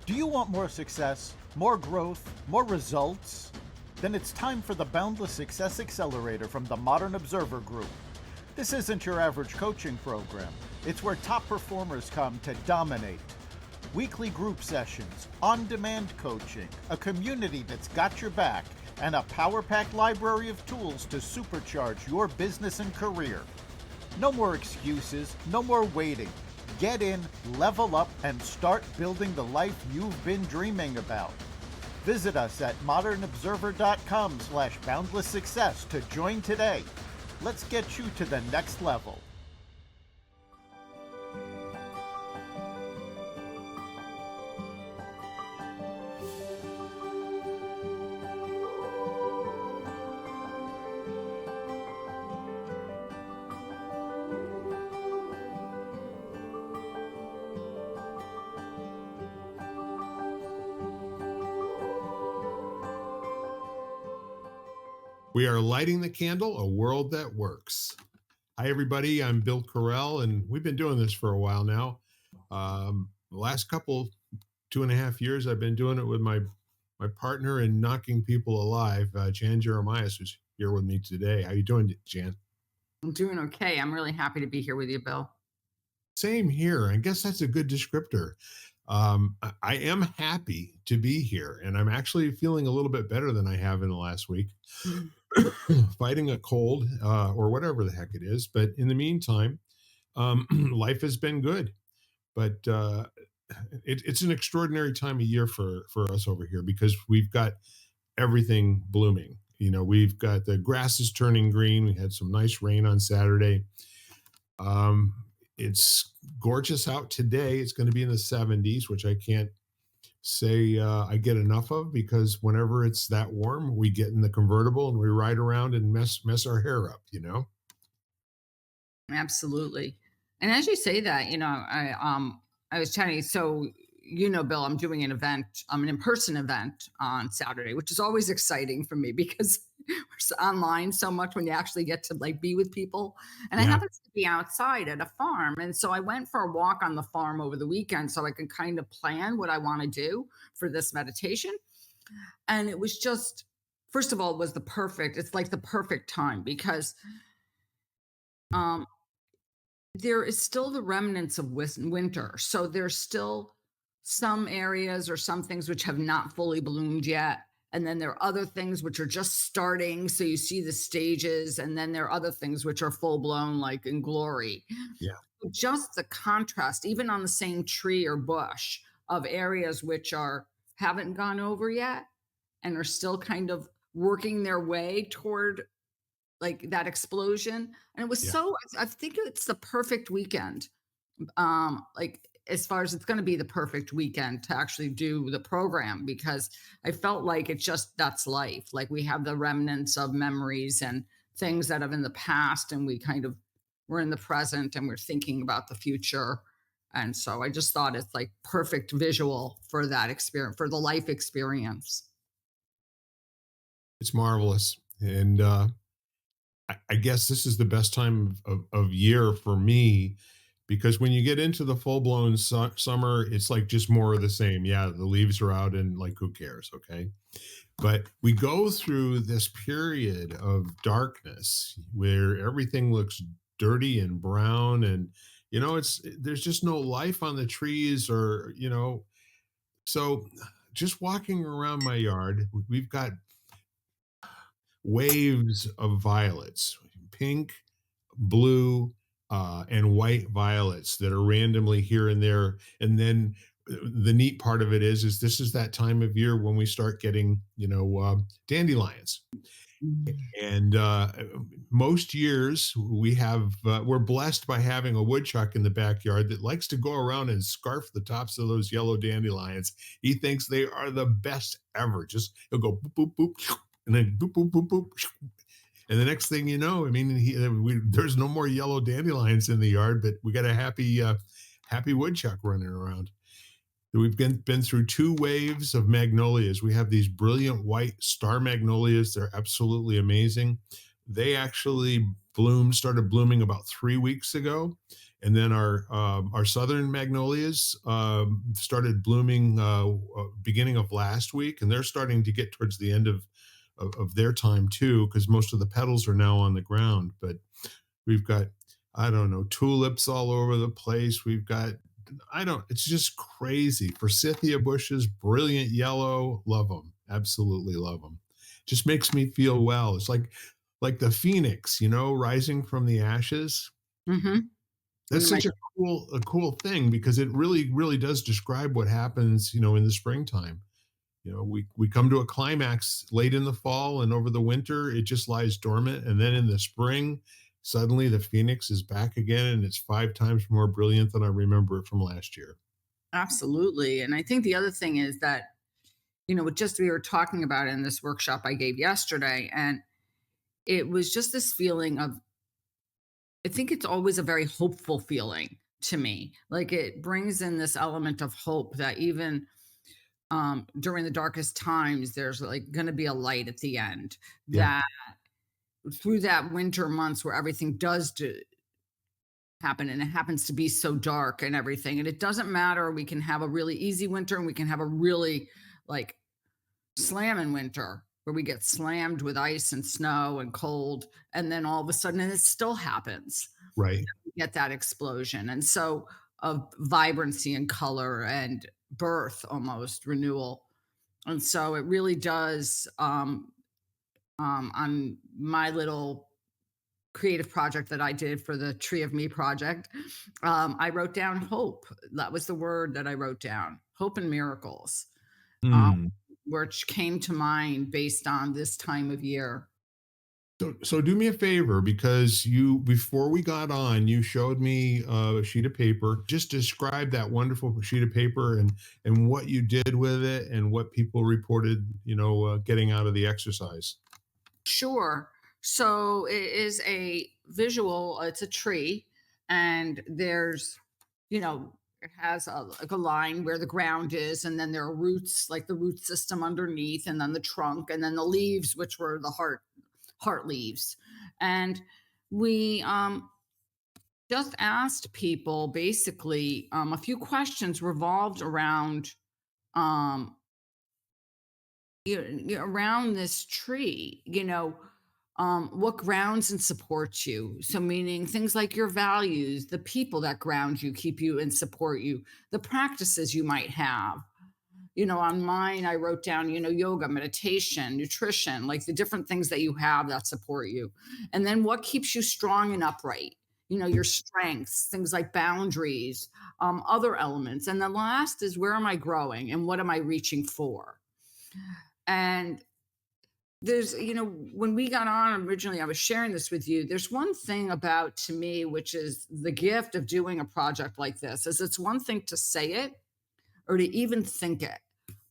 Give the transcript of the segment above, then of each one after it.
Do you want more success, more growth, more results? Then it's time for the Boundless Success Accelerator from the Modern Observer Group. This isn't your average coaching program. It's where top performers come to dominate. Weekly group sessions, on-demand coaching, a community that's got your back, and a power-packed library of tools to supercharge your business and career. No more excuses, no more waiting. Get in, level up, and start building the life you've been dreaming about. Visit us at modernobserver.com/boundlesssuccess to join today. Let's get you to the next level. We are lighting the candle, a world that works. Hi, everybody. I'm Bill Correll, and we've been doing this for a while now. The last couple, 2.5 years, I've been doing it with my partner in knocking people alive, Jan Jeremias, who's here with me today. How you doing, Jan? I'm doing okay. I'm really happy to be here with you, Bill. Same here. I guess that's a good descriptor. I am happy to be here, and I'm actually feeling a little bit better than I have in the last week. Fighting a cold or whatever the heck it is. But in the meantime, life has been good. But it's an extraordinary time of year for us over here because we've got everything blooming. You know, we've got the grass is turning green. We had some nice rain on Saturday. It's gorgeous out today. It's going to be in the 70s, which I can't say I get enough of, because whenever it's that warm, we get in the convertible and we ride around and mess our hair up, you know? Absolutely. And as you say that, I was chatting. So, Bill, I'm doing an event, an in-person event on Saturday, which is always exciting for me because we're online so much when you actually get to like be with people. And I Yeah. happened to be outside at a farm. And so I went for a walk on the farm over the weekend so I can kind of plan what I want to do for this meditation. And it was just, first of all, it's like the perfect time because um there is still the remnants of winter. So there's still some areas or some things which have not fully bloomed yet. And then there are other things which are just starting. So you see the stages. And then there are other things which are full blown, like in glory. Yeah. Just the contrast, even on the same tree or bush, of areas which haven't gone over yet and are still kind of working their way toward like that explosion. And it was Yeah. I think it's the perfect weekend. Like as far as it's going to be the perfect weekend to actually do the program, because I felt like that's life. Like we have the remnants of memories and things that have in the past, and we're in the present and we're thinking about the future. And so I just thought it's like perfect visual for that experience, for the life experience. It's marvelous. And I guess this is the best time of year for me, because when you get into the full blown summer, it's like just more of the same. Yeah, the leaves are out and like, who cares? Okay. But we go through this period of darkness where everything looks dirty and brown, and there's just no life on the trees, or so just walking around my yard, we've got waves of violets, pink, blue, and white violets that are randomly here and there. And then the neat part of it is this is that time of year when we start getting, dandelions. Mhm. And most years we're blessed by having a woodchuck in the backyard that likes to go around and scarf the tops of those yellow dandelions. He thinks they are the best ever. Just he'll go boop boop boop, and then boop boop boop boop, and the next thing you know, I mean, there's no more yellow dandelions in the yard, but we got a happy woodchuck running around. We've been through 2 waves of magnolias. We have these brilliant white star magnolias. They're absolutely amazing. They actually started blooming about 3 weeks ago. And then our southern magnolias started blooming beginning of last week, and they're starting to get towards the end of their time too, because most of the petals are now on the ground. But we've got, I don't know, tulips all over the place. We've got, I don't, it's just crazy. Forsythia bushes, brilliant yellow, love them, absolutely love them. Just makes me feel well. It's like the phoenix, rising from the ashes. Mhm. That's My such a cool thing because it really, really does describe what happens, in the springtime. We come to a climax late in the fall, and over the winter it just lies dormant, and then in the spring, suddenly the phoenix is back again, and it's 5 times more brilliant than I remember it from last year. Absolutely, and I think the other thing is that, just we were talking about it in this workshop I gave yesterday, and it was just this feeling of, I think it's always a very hopeful feeling to me. Like, it brings in this element of hope that even, during the darkest times, there's, like, gonna be a light at the end, Yeah. that through that winter months where everything does happen, and it happens to be so dark and everything, and it doesn't matter, we can have a really easy winter and we can have a really, like, slamming winter where we get slammed with ice and snow and cold, and then all of a sudden, and it still happens, Right. we get that explosion, and so of vibrancy and color and birth, almost renewal. And so it really does, on my little creative project that I did for the Tree of Me project, I wrote down hope. That was the word that I wrote down, hope and miracles, um, Hmm. which came to mind based on this time of year. So do me a favor, because you, before we got on, you showed me a sheet of paper. Just describe that wonderful sheet of paper and what you did with it and what people reported, getting out of the exercise. Sure. So it is a visual, it's a tree, and it has like a line where the ground is, and then there are roots, like the root system underneath, and then the trunk, and then the leaves, which were the heart leaves. And we just asked people basically, a few questions revolved around, um, around this tree, what grounds and supports you. So, meaning things like your values, the people that ground you, keep you, and support you, the practices you might have. On mine, I wrote down, yoga, meditation, nutrition, like the different things that you have that support you. And then what keeps you strong and upright, your strengths, things like boundaries, other elements. And the last is, where am I growing and what am I reaching for? And when we got on originally, I was sharing this with you. There's one thing about, to me, which is the gift of doing a project like this, is it's one thing to say it or to even think it.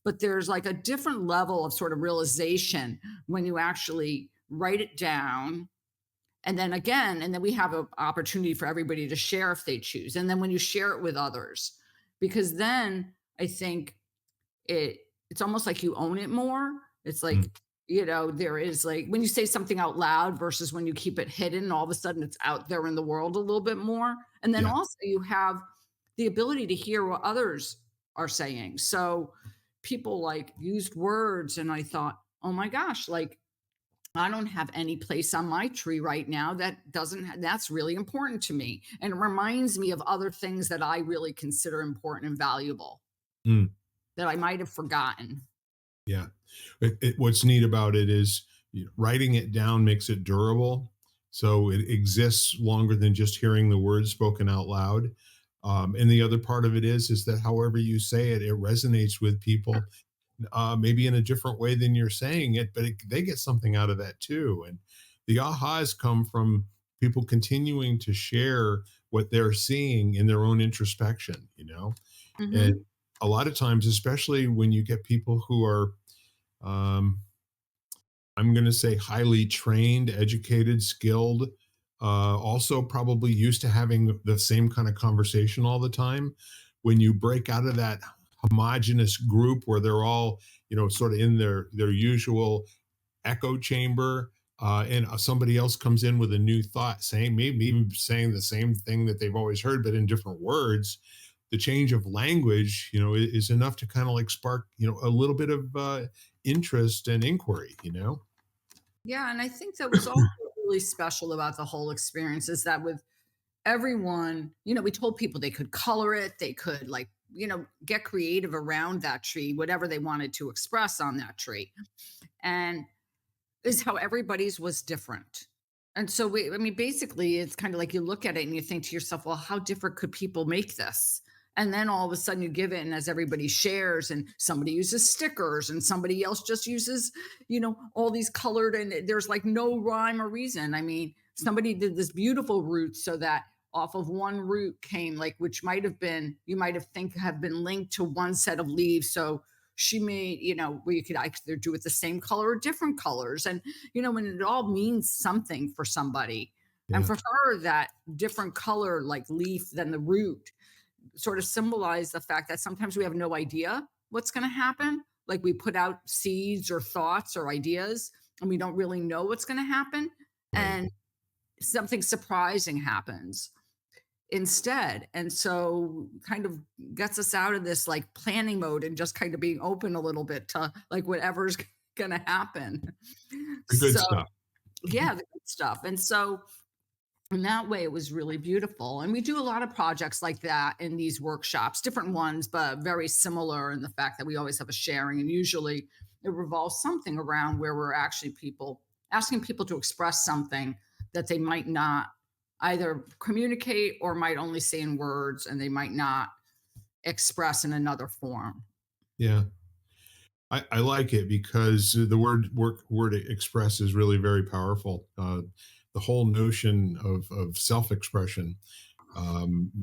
But there's like a different level of sort of realization when you actually write it down. And then again, and then we have an opportunity for everybody to share if they choose. And then when you share it with others, because then I think it's almost like you own it more. It's Mm. like, there is, like, when you say something out loud versus when you keep it hidden, all of a sudden it's out there in the world a little bit more. And then Yeah. also you have the ability to hear what others are saying. So people like used words, and I thought, oh my gosh, like, I don't have any place on my tree right now that doesn't that's really important to me, and it reminds me of other things that I really consider important and valuable Mm. that I might have forgotten. Yeah. What's neat about it is, writing it down makes it durable. So it exists longer than just hearing the words spoken out loud. And the other part of it is that however you say it, it resonates with people, maybe in a different way than you're saying it, but they get something out of that too. And the ahas come from people continuing to share what they're seeing in their own introspection. And Mhm. a lot of times, especially when you get people who are, um, I'm going to say, highly trained, educated, skilled, also probably used to having the same kind of conversation all the time. When you break out of that homogenous group where they're all, sort of in their usual echo chamber, and somebody else comes in with a new thought, saying maybe even saying the same thing that they've always heard, but in different words. The change of language, is enough to kind of like spark, a little bit of interest and inquiry. Yeah, and I think that was also really special about the whole experience is that with everyone, we told people they could color it, they could like, get creative around that tree, whatever they wanted to express on that tree. And is how everybody's was different. And so I mean, basically, it's kind of like you look at it and you think to yourself, well, how different could people make this? And then all of a sudden you give it, and as everybody shares, and somebody uses stickers, and somebody else just uses, all these colored, and there's like no rhyme or reason. I mean, somebody did this beautiful root so that off of one root came like, which might have been, you might have think have been linked to one set of leaves. So she made, where you could either do it the same color or different colors. And, when it all means something for somebody. And Yeah. for her, that different color, like leaf than the root, sort of symbolize the fact that sometimes we have no idea what's going to happen. Like we put out seeds or thoughts or ideas, and we don't really know what's going to happen. Right. And something surprising happens instead. And so kind of gets us out of this like planning mode and just kind of being open a little bit to like whatever's going to happen. The good So, stuff. yeah, the good stuff. And so in that way, it was really beautiful. And we do a lot of projects like that in these workshops, different ones, but very similar in the fact that we always have a sharing. And usually it revolves something around where we're actually people asking people to express something that they might not either communicate or might only say in words, and they might not express in another form. Yeah. I like it because the word express is really very powerful. The whole notion of self expression.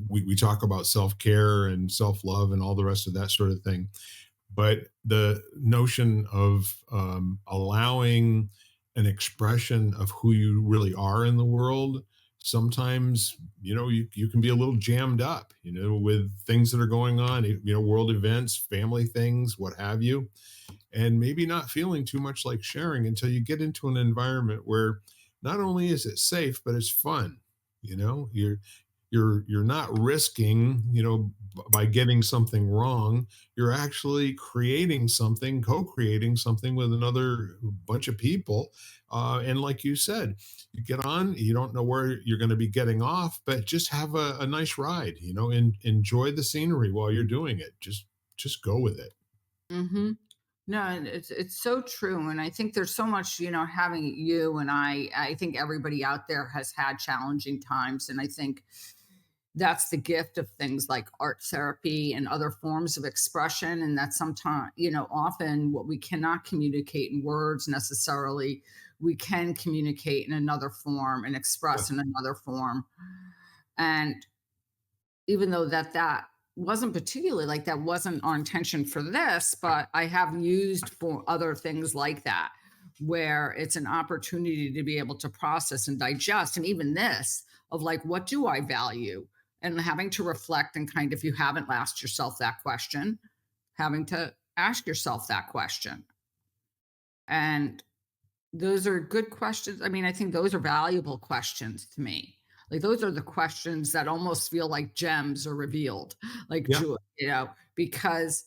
We talk about self care and self love and all the rest of that sort of thing, but the notion of allowing an expression of who you really are in the world, sometimes you can be a little jammed up, with things that are going on, world events, family things, what have you, and maybe not feeling too much like sharing until you get into an environment where not only is it safe but it's fun. You're not risking, by getting something wrong. You're actually creating something, co-creating something with another bunch of people, and like you said, you get on, you don't know where you're going to be getting off, but just have a nice ride, and enjoy the scenery while you're doing it. Just go with it. Hmm. No, and it's so true. And I think there's so much, having you and I think everybody out there has had challenging times. And I think that's the gift of things like art therapy and other forms of expression. And that sometimes, often what we cannot communicate in words necessarily, we can communicate in another form and Yeah. express in another form. And even though that wasn't particularly like that wasn't our intention for this, but I have used for other things like that, where it's an opportunity to be able to process and digest. And even this of like, what do I value? And having to reflect and kind of, if you haven't asked yourself that question, having to ask yourself that question. And those are good questions. I mean, I think those are valuable questions to me. Like those are the questions that almost feel like gems are revealed, like Yeah. because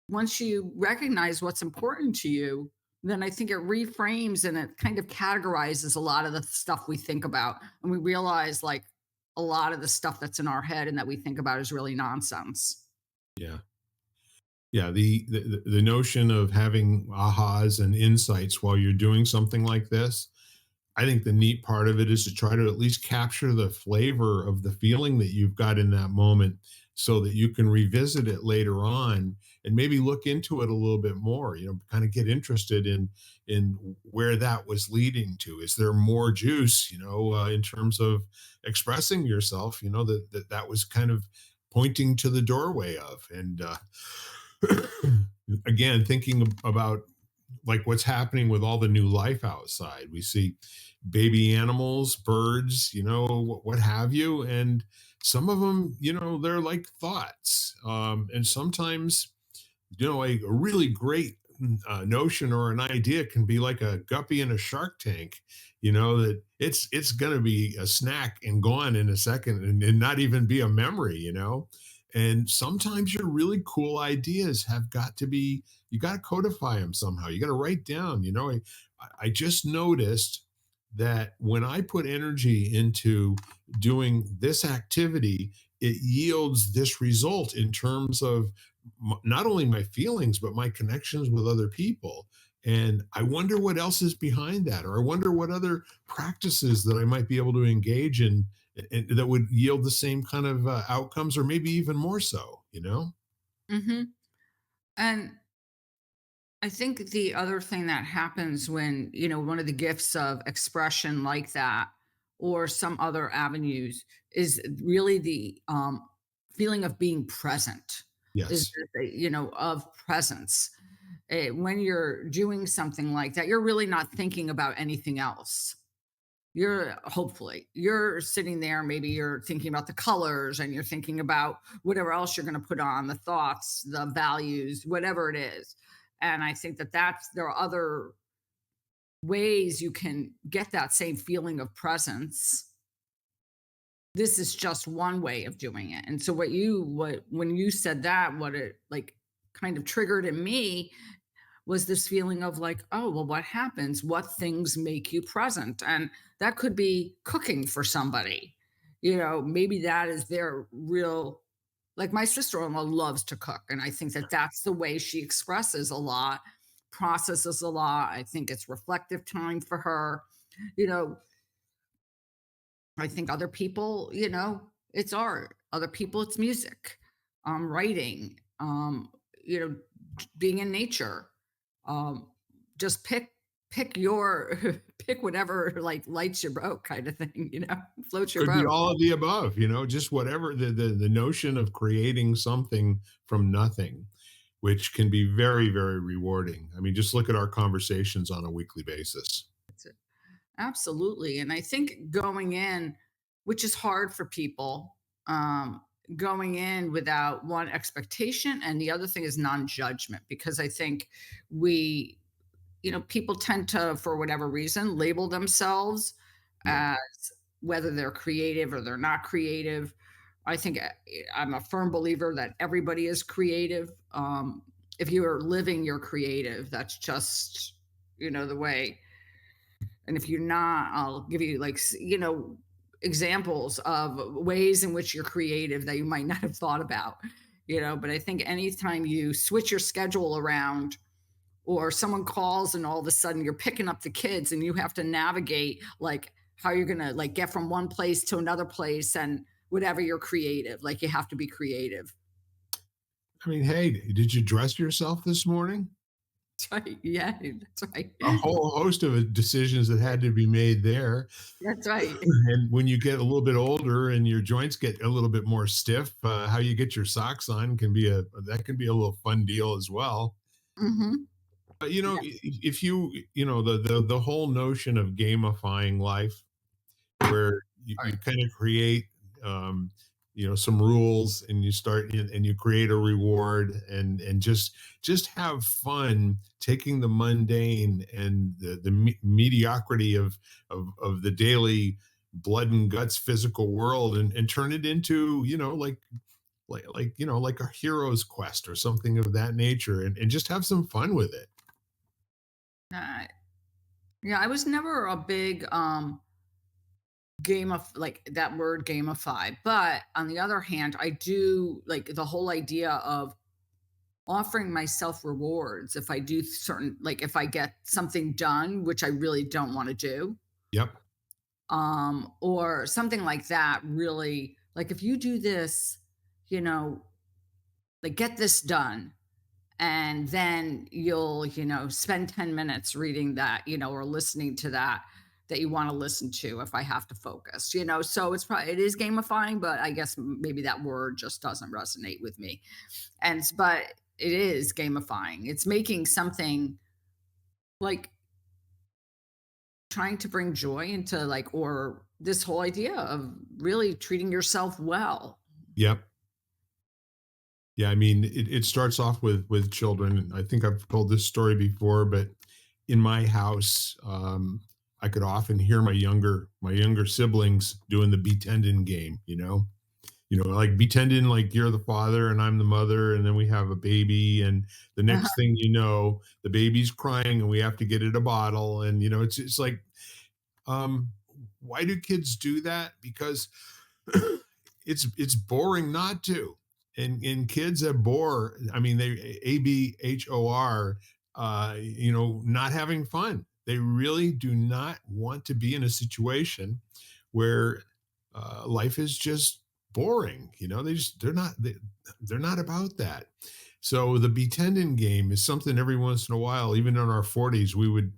once you recognize what's important to you, then I think it reframes and it kind of categorizes a lot of the stuff we think about. And we realize like a lot of the stuff that's in our head and that we think about is really nonsense. Yeah. Yeah, the notion of having ahas and insights while you're doing something like this, I think the neat part of it is to try to at least capture the flavor of the feeling that you've got in that moment so that you can revisit it later on and maybe look into it a little bit more, kind of get interested in where that was leading to. Is there more juice, in terms of expressing yourself, that was kind of pointing to the doorway of. And again, thinking about like what's happening with all the new life outside. We see baby animals, birds, what have you. And some of them, they're like thoughts. And sometimes, a really great notion or an idea can be like a guppy in a shark tank, that it's going to be a snack and gone in a second, and not even be a memory, and sometimes your really cool ideas have got to be, you got to codify them somehow. You got to write down, I just noticed that when I put energy into doing this activity, it yields this result in terms of not only my feelings, but my connections with other people. And I wonder what else is behind that, or I wonder what other practices that I might be able to engage in and that would yield the same kind of outcomes, or maybe even more so. Hmm. And I think the other thing that happens when, one of the gifts of expression like that, or some other avenues, is really the feeling of being present, is, Yes. of presence. When you're doing something like that, you're really not thinking about anything else. You're sitting there, maybe you're thinking about the colors, and you're thinking about whatever else you're going to put on, the thoughts, the values, whatever it is. And I think that there are other ways you can get that same feeling of presence. This is just one way of doing it. And so what when you said that, what it like kind of triggered in me was this feeling of like, oh, well, what happens? What things make you present? And that could be cooking for somebody. Maybe that is their real, like my sister in law loves to cook. And I think that that's the way she expresses a lot, processes a lot. I think it's reflective time for her. You know, I think other people, it's art. Other people, it's music, writing, being in nature. Um, just pick your pick whatever like lights your boat kind of thing, floats your Could be boat. all of the above, just whatever the notion of creating something from nothing, which can be very, very rewarding. I mean, just look at our conversations on a weekly basis. That's it. Absolutely. And I think going in, which is hard for people, going in without one expectation, and the other thing is non-judgment, because I think we people tend to, for whatever reason, label themselves Yeah. as whether they're creative or they're not creative. I think I'm a firm believer that everybody is creative. If you are living, you're creative. That's just, the way. And if you're not, I'll give you like, examples of ways in which you're creative that you might not have thought about, but I think anytime you switch your schedule around, or someone calls and all of a sudden you're picking up the kids and you have to navigate like how you're going to like get from one place to another place, and whatever, you're creative, like you have to be creative. I mean, hey, did you dress yourself this morning? That's right. Yeah, that's right. A whole host of decisions that had to be made there. That's right. And when you get a little bit older and your joints get a little bit more stiff, how you get your socks on can be a little fun deal as well. Hmm. But Yeah. if the whole notion of gamifying life, where All you right. kind of create some rules, and you create a reward, and just have fun taking the mundane and the mediocrity of the daily blood and guts physical world, and turn it into like a hero's quest or something of that nature, and just have some fun with it. Uh, yeah, I was never a big game of like that word gamify, but on the other hand, I do like the whole idea of offering myself rewards if I do certain, like if I get something done which I really don't want to do, Yep. or something like that, really, like if you do this, you know like get this done, and then you'll spend 10 minutes reading that, or listening to that you want to listen to, if I have to focus, so it is gamifying, but I guess maybe that word just doesn't resonate with me. But it is gamifying. It's making something like trying to bring joy into, like, or this whole idea of really treating yourself well. Yep. Yeah, I mean, it starts off with children. I think I've told this story before, but in my house, I could often hear my younger siblings doing the pretending game. Like pretending like you're the father and I'm the mother, and then we have a baby, and the next thing you know, the baby's crying, and we have to get it a bottle, and it's like, um, why do kids do that? Because it's boring not to. And kids that bore, I mean, they abhor, not having fun. They really do not want to be in a situation where life is just boring. They're not about that. So the pretending game is something every once in a while, even in our 40s, we would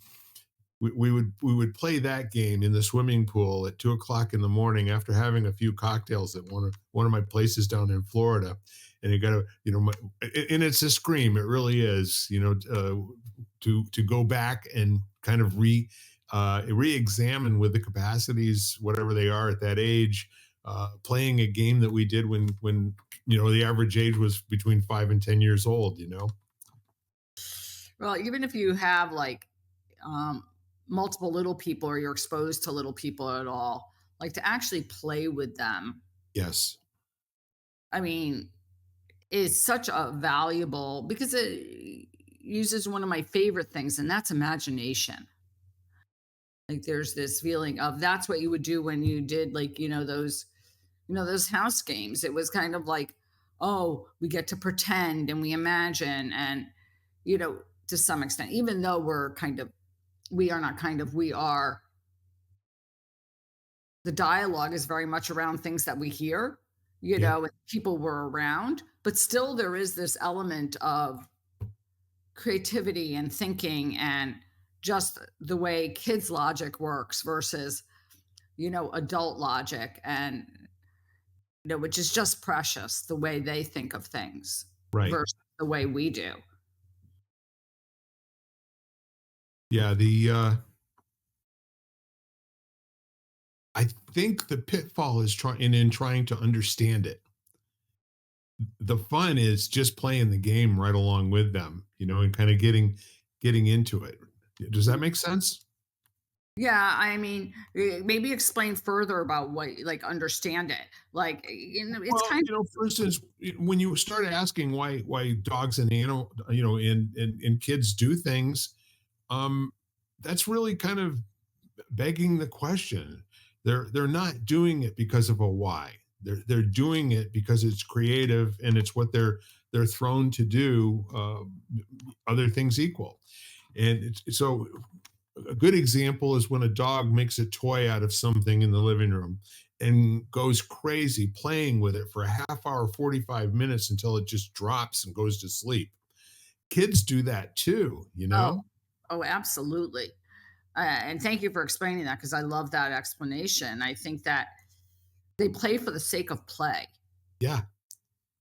play that game in the swimming pool at 2 o'clock in the morning after having a few cocktails at one of my places down in Florida. And you got to, and it's a scream. It really is, to go back and kind of re-examine with the capacities, whatever they are at that age, playing a game that we did when the average age was between 5 and 10 years old. Well, even if you have like um, multiple little people or you're exposed to little people at all, like to actually play with them, Yes. I mean, is such a valuable because it uses one of my favorite things, and that's imagination. Like there's this feeling of that's what you would do when you did like, those house games. It was kind of like, oh, we get to pretend and we imagine and to some extent, even though we are not kind of, we are the dialogue is very much around things that we hear, Yeah. and people were around, but still there is this element of creativity and thinking and just the way kids logic works versus adult logic and which is just precious the way they think of things Right. versus the way we do. Yeah. I think the pitfall is trying in trying to understand it. The fun is just playing the game right along with them, and kind of getting into it. Does that make sense? Yeah, I mean, maybe explain further about what, like, understand it. Like, it's Well, kind for instance, when you start asking why dogs and and kids do things, um, that's really kind of begging the question. They're not doing it because of a why. They're doing it because it's creative and it's what they're thrown to do. Other things equal, and so a good example is when a dog makes a toy out of something in the living room and goes crazy playing with it for a half hour, 45 minutes until it just drops and goes to sleep. Kids do that too, of, oh, absolutely. And thank you for explaining that because I love that explanation. I think that they play for the sake of play. Yeah,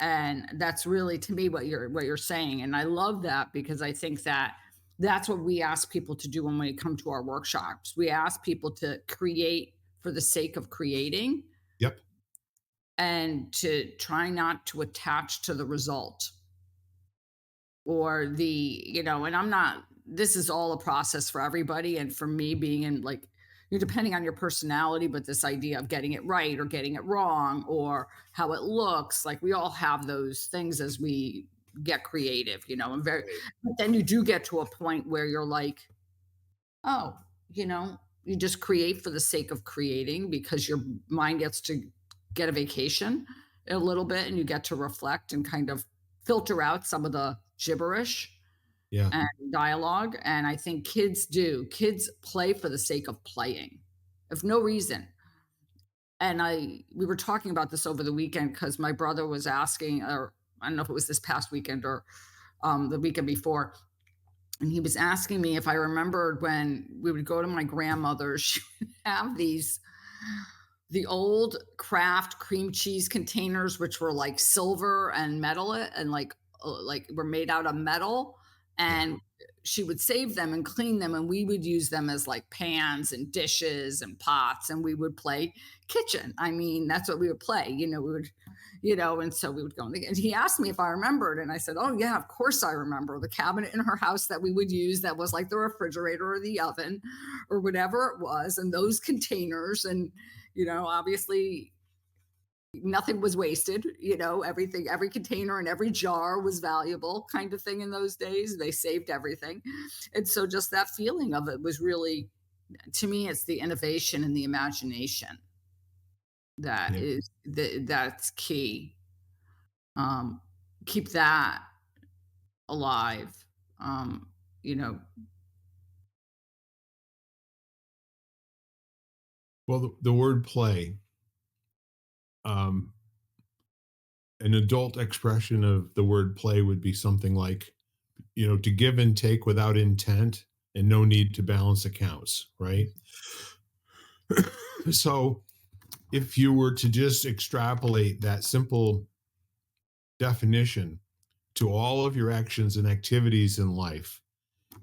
And that's really to me what you're saying. And I love that because I think that that's what we ask people to do when we come to our workshops. We ask people to create for the sake of creating yep, and to try not to attach to the result or and I'm not, this is all a process for everybody. And for me, being in like, depending on your personality, but this idea of getting it right or getting it wrong or how it looks, like we all have those things as we get creative, and right, but then you do get to a point where you're like, oh, you just create for the sake of creating because your mind gets to get a vacation a little bit and you get to reflect and kind of filter out some of the gibberish yeah, and dialogue. And I think kids play for the sake of playing, if no reason. And we were talking about this over the weekend because my brother was asking, or I don't know if it was this past weekend or the weekend before, and he was asking me if I remembered when we would go to my grandmother's, she would have the old Kraft cream cheese containers, which were like silver and metal, and like were made out of metal, Yeah. and she would save them and clean them, and we would use them as like pans and dishes and pots, and we would play kitchen. I mean, that's what we would play. We would, and so we would go in and he asked me if I remembered, and I said, "Oh yeah, of course I remember the cabinet in her house that we would use that was like the refrigerator or the oven or whatever it was, and those containers, and obviously nothing was wasted. Everything, every container and every jar was valuable, kind of thing. In those days they saved everything, and so just that feeling of it was really, to me, it's the innovation and the imagination that Yeah. that's key. um Keep that alive. You know Well, the word play, um, an adult expression of the word play would be something like, to give and take without intent and no need to balance accounts, right? So if you were to just extrapolate that simple definition to all of your actions and activities in life,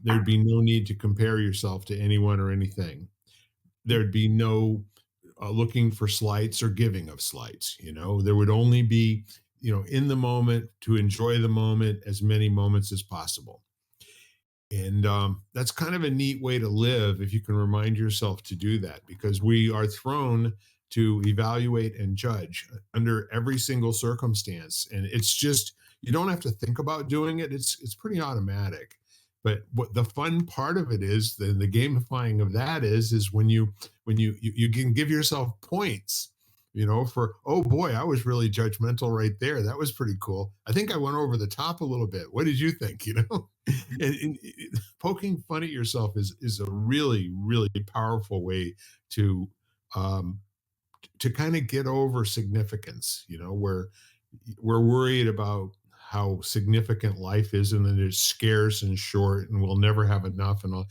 there'd be no need to compare yourself to anyone or anything. There'd be no looking for slights or giving of slights. There would only be, in the moment, to enjoy the moment, as many moments as possible. And that's kind of a neat way to live if you can remind yourself to do that, because we are thrown to evaluate and judge under every single circumstance. And it's just, you don't have to think about doing it. It's pretty automatic. But what the fun part of it is, the gamifying of that is when you can give yourself points, for, oh boy, I was really judgmental right there. That was pretty cool. I think I went over the top a little bit. What did you think? And poking fun at yourself is a really, really powerful way to um to kind of get over significance, where we're worried about how significant life is and that it's scarce and short and we'll never have enough and all.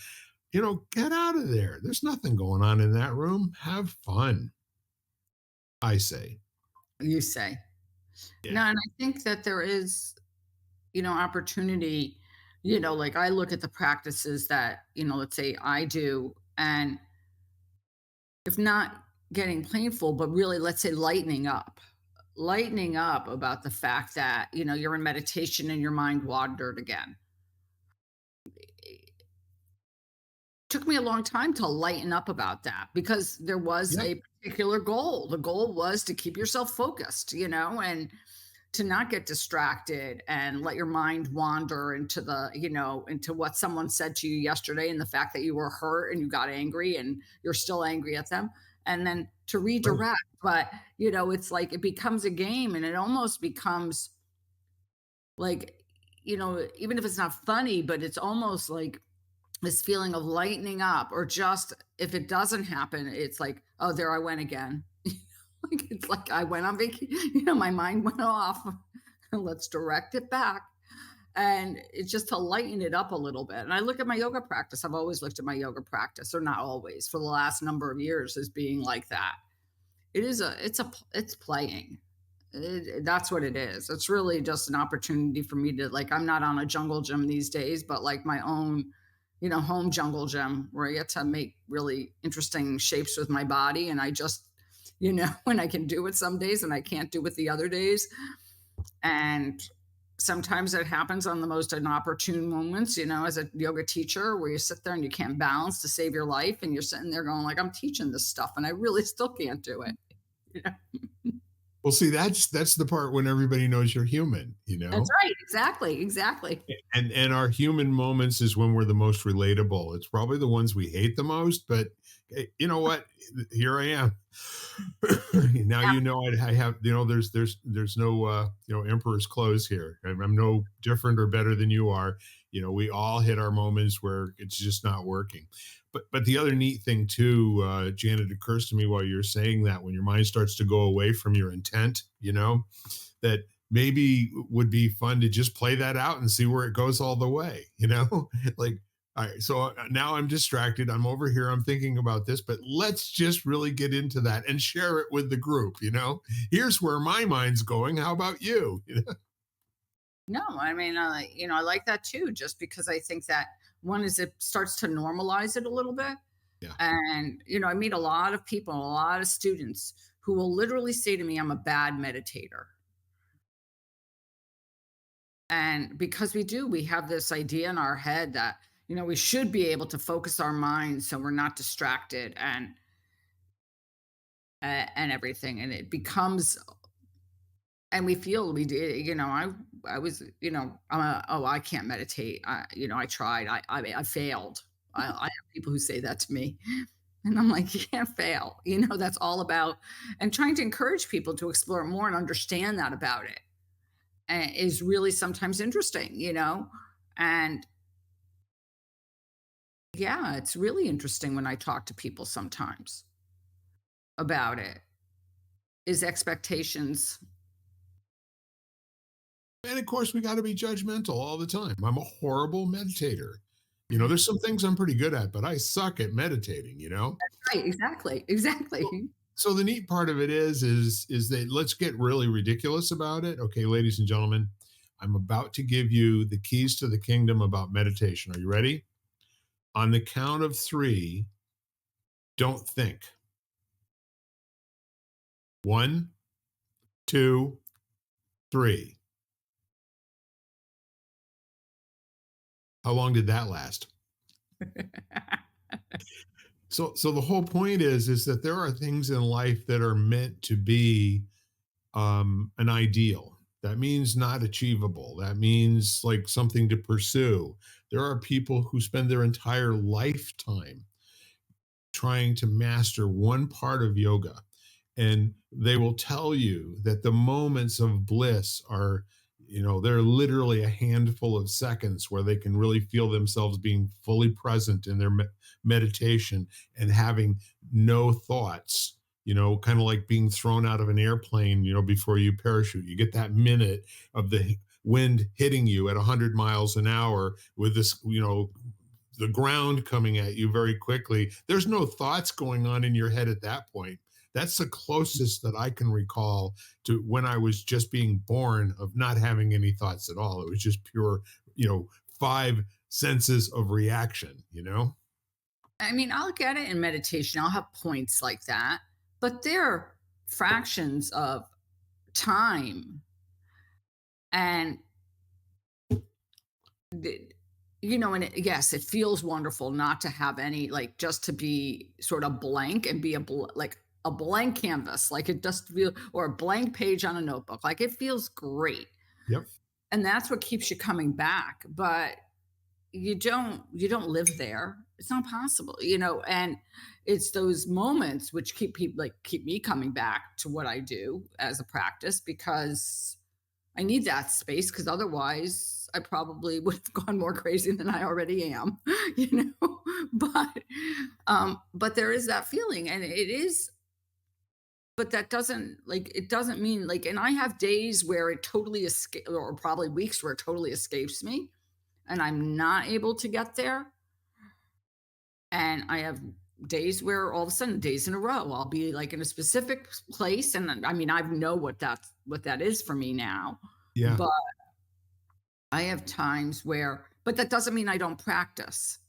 Get out of there. There's nothing going on in that room. Have fun, I say. you say. No, Yeah. and I think that there is, opportunity. Like I look at the practices that, let's say I do, and if not getting painful, but really, let's say lightening up about the fact that, you're in meditation and your mind wandered again. It took me a long time to lighten up about that because there was Yep. a particular goal. The goal was to keep yourself focused, and to not get distracted and let your mind wander into into what someone said to you yesterday and the fact that you were hurt and you got angry and you're still angry at them, and then to Right. redirect. But it's like it becomes a game, and it almost becomes like, even if it's not funny, but it's almost like this feeling of lightening up, or just if it doesn't happen, it's like, oh, there I went again. Like it's like I went on vacation, my mind went off. Let's direct it back. And it's just to lighten it up a little bit. And I look at my yoga practice. I've always looked at my yoga practice, or not always, for the last number of years, as being like that. It's playing. That's what it is. It's really just an opportunity for me to, like, I'm not on a jungle gym these days, but like my own, home jungle gym where I get to make really interesting shapes with my body. And I just, when I can do it some days and I can't do it the other days. And sometimes it happens on the most inopportune moments, as a yoga teacher, where you sit there and you can't balance to save your life. And you're sitting there going like, I'm teaching this stuff and I really still can't do it. You know? Well, see, that's the part when everybody knows you're human, That's right. Exactly. Exactly. and our human moments is when we're the most relatable. It's probably the ones we hate the most, but you know what? Here I am. Now I have, there's no emperor's clothes here. I'm no different or better than you are. We all hit our moments where it's just not working. But the other neat thing too, Janet, occurs to me while you're saying that, when your mind starts to go away from your intent, that maybe would be fun to just play that out and see where it goes all the way, like, all right, so now I'm distracted. I'm over here. I'm thinking about this, but let's just really get into that and share it with the group. Here's where my mind's going. How about you? No, I mean, I like that too, just because I think that one is it starts to normalize it a little bit. Yeah. And, I meet a lot of people, a lot of students who will literally say to me, I'm a bad meditator. And because we have this idea in our head that, we should be able to focus our minds so we're not distracted and everything. And it becomes, and we feel we did, I was, oh, I can't meditate. I tried, I failed. I have people who say that to me. And I'm like, you can't fail. That's all about, and trying to encourage people to explore more and understand that about it is really sometimes interesting, And yeah, it's really interesting when I talk to people sometimes about it, is expectations. And of course, we got to be judgmental all the time. I'm a horrible meditator. There's some things I'm pretty good at, but I suck at meditating. Right, exactly, So, exactly. so the neat part of it is that let's get really ridiculous about it. Okay, ladies and gentlemen, I'm about to give you the keys to the kingdom about meditation. Are you ready? On the count of three, don't think. One, two, three. How long did that last? So the whole point is that there are things in life that are meant to be an ideal. That means not achievable. That means like something to pursue. There are people who spend their entire lifetime trying to master one part of yoga. And they will tell you that the moments of bliss are, they're literally a handful of seconds where they can really feel themselves being fully present in their meditation and having no thoughts, kind of like being thrown out of an airplane, before you parachute. You get that minute of the wind hitting you at 100 miles an hour with this, the ground coming at you very quickly. There's no thoughts going on in your head at that point. That's the closest that I can recall to when I was just being born of not having any thoughts at all. It was just pure, five senses of reaction. I mean, I'll get it in meditation. I'll have points like that, but they're fractions of time. And, the- yes, it feels wonderful not to have any, like, just to be sort of blank and be like a blank canvas, like it just feel, or a blank page on a notebook. Like it feels great. Yep. And that's what keeps you coming back. But you don't live there. It's not possible, and it's those moments which keep me coming back to what I do as a practice, because I need that space, because otherwise I probably would have gone more crazy than I already am, but there is that feeling, and it is, but that doesn't, like, it doesn't mean, like, and I have days where it totally escape, or probably weeks where it totally escapes me and I'm not able to get there. And I have days where all of a sudden, days in a row, I'll be like in a specific place. And I mean, I know what that is for me now. Yeah. But I have times where, but that doesn't mean I don't practice.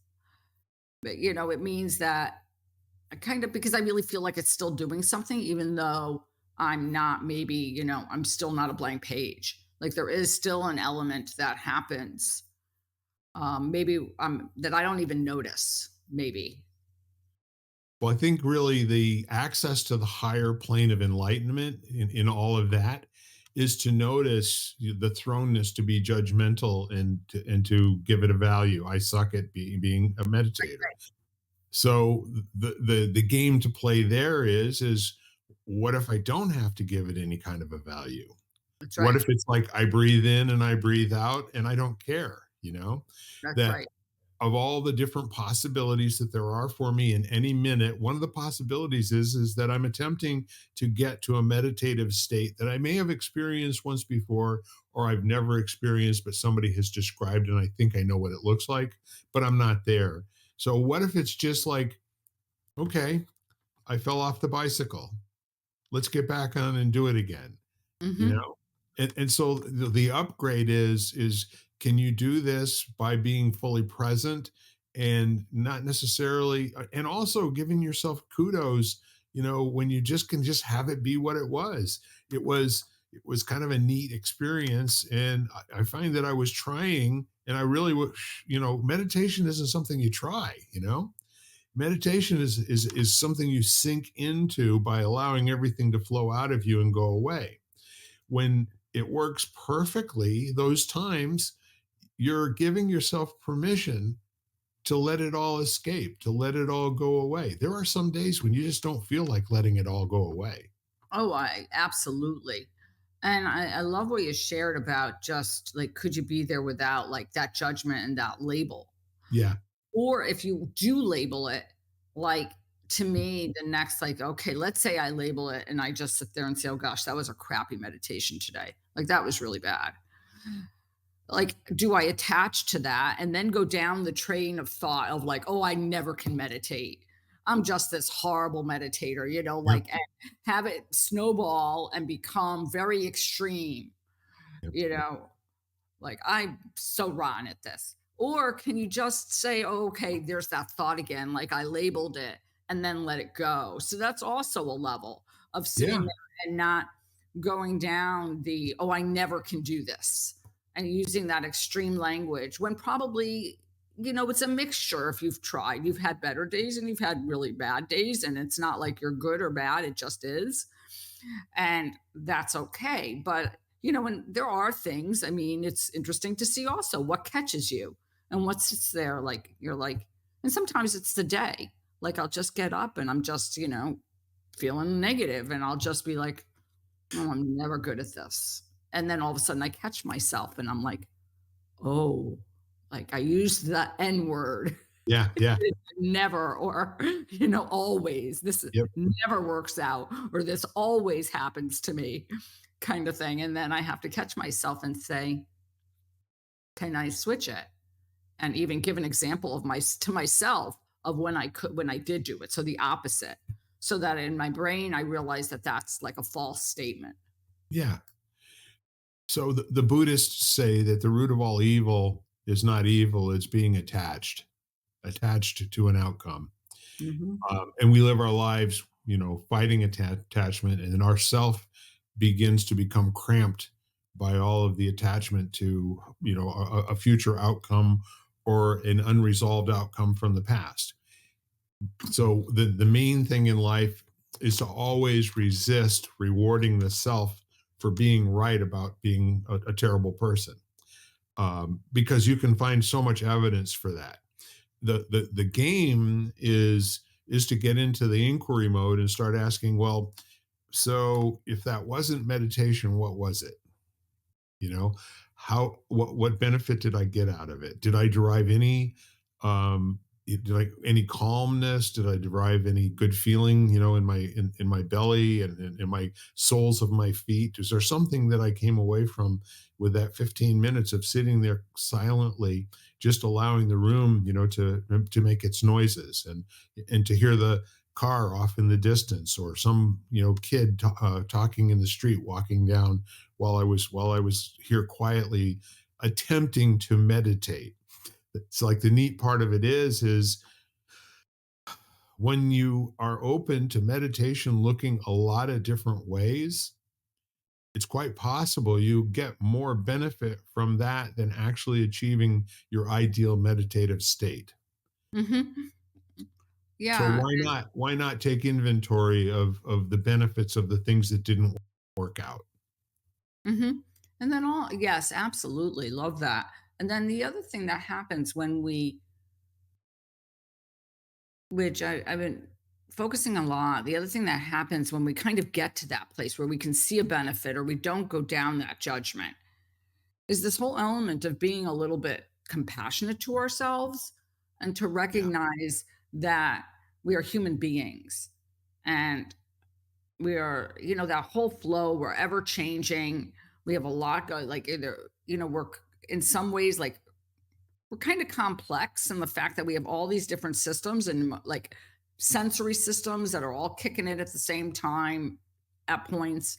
But it means that I kind of, because I really feel like it's still doing something, even though I'm not, maybe, I'm still not a blank page. Like there is still an element that happens, maybe that I don't even notice, maybe. Well, I think really the access to the higher plane of enlightenment in all of that is to notice the thrownness, to be judgmental, and to give it a value. I suck at being a meditator. So the game to play there is what if I don't have to give it any kind of a value? That's What right. if it's like I breathe in and I breathe out and I don't care, That's that right. of all the different possibilities that there are for me in any minute, one of the possibilities is that I'm attempting to get to a meditative state that I may have experienced once before, or I've never experienced, but somebody has described and I think I know what it looks like, but I'm not there. So what if it's just like, okay, I fell off the bicycle. Let's get back on and do it again, you Hmm. know? And so the upgrade is can you do this by being fully present and not necessarily and also giving yourself kudos, when you just can just have it be what it was. It was kind of a neat experience, and I find that I was trying, and I really wish, meditation isn't something you try. Meditation is something you sink into by allowing everything to flow out of you and go away. When it works perfectly, those times you're giving yourself permission to let it all escape, to let it all go away. There are some days when you just don't feel like letting it all go away. Oh, I absolutely. And I love what you shared about just like, could you be there without like that judgment and that label? Yeah. Or if you do label it, like to me, the next, like, okay, let's say I label it and I just sit there and say, oh gosh, that was a crappy meditation today. Like that was really bad. Like, do I attach to that and then go down the train of thought of like, oh, I never can meditate. I'm just this horrible meditator, Yep. like and have it snowball and become very extreme, Yep. you know, like I'm so rotten at this. Or can you just say, oh, okay, there's that thought again, like I labeled it and then let it go. So that's also a level of sitting Yeah. there and not going down the, oh, I never can do this and using that extreme language when probably, it's a mixture. If you've tried, you've had better days and you've had really bad days, and it's not like you're good or bad, it just is. And that's okay. But and there are things, I mean, it's interesting to see also what catches you and what sits there like you're like, and sometimes it's the day. Like I'll just get up and I'm just, feeling negative and I'll just be like, oh, I'm never good at this. And then all of a sudden I catch myself and I'm like, oh, like I used the N word. Yeah. Yeah. Never, or always, this Yep. never works out, or this always happens to me, kind of thing. And then I have to catch myself and say, can I switch it? And even give an example of my to myself of when I did do it, so the opposite, so that in my brain I realize that that's like a false statement. Yeah. So the Buddhists say that the root of all evil is not evil, it's being attached to an outcome. Mhm. And we live our lives, fighting attachment, and then our self begins to become cramped by all of the attachment to, a future outcome or an unresolved outcome from the past. So the main thing in life is to always resist rewarding the self for being right about being a terrible person, because you can find so much evidence for that. The game is to get into the inquiry mode and start asking, well, so if that wasn't meditation, what was it? you know what benefit did I get out of it? Did I derive any any calmness? Did I derive any good feeling, in my belly and in my soles of my feet? Is there something that I came away from with that 15 minutes of sitting there silently, just allowing the room, to make its noises, and to hear the car off in the distance, or some kid talking in the street, walking down, while I was here quietly attempting to meditate. It's like the neat part of it is when you are open to meditation looking a lot of different ways, it's quite possible you get more benefit from that than actually achieving your ideal meditative state. Mhm. So Yeah. why not take inventory of the benefits of the things that didn't work out? Mhm. And then all yes, absolutely, love that. And then the other thing that happens when we which I've been focusing a lot, the other thing that happens when we kind of get to that place where we can see a benefit or we don't go down that judgment is this whole element of being a little bit compassionate to ourselves and to Yeah. recognize that we are human beings and we are, that whole flow, we're ever changing. We have a lot going, like either, in some ways like we're kind of complex in the fact that we have all these different systems and like sensory systems that are all kicking in at the same time. at points.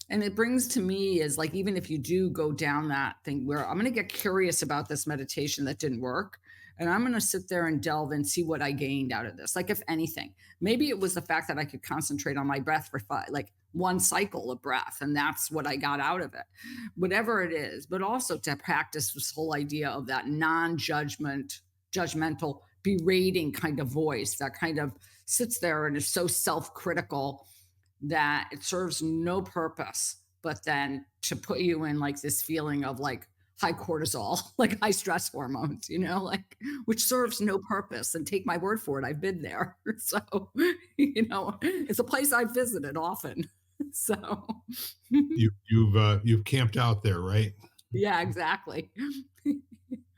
And it brings to me is like, even if you do go down that thing where I'm going to get curious about this meditation that didn't work, and I'm going to sit there and delve and see what I gained out of this. Like, if anything, maybe it was the fact that I could concentrate on my breath for like one cycle of breath, and that's what I got out of it, whatever it is. But also to practice this whole idea of that judgmental, berating kind of voice that kind of sits there and is so self critical that it serves no purpose but then to put you in like this feeling of like high cortisol, like high stress hormones, like which serves no purpose. And take my word for it, I've been there. So, it's a place I've visited often. So, You've camped out there, right? yeah, exactly.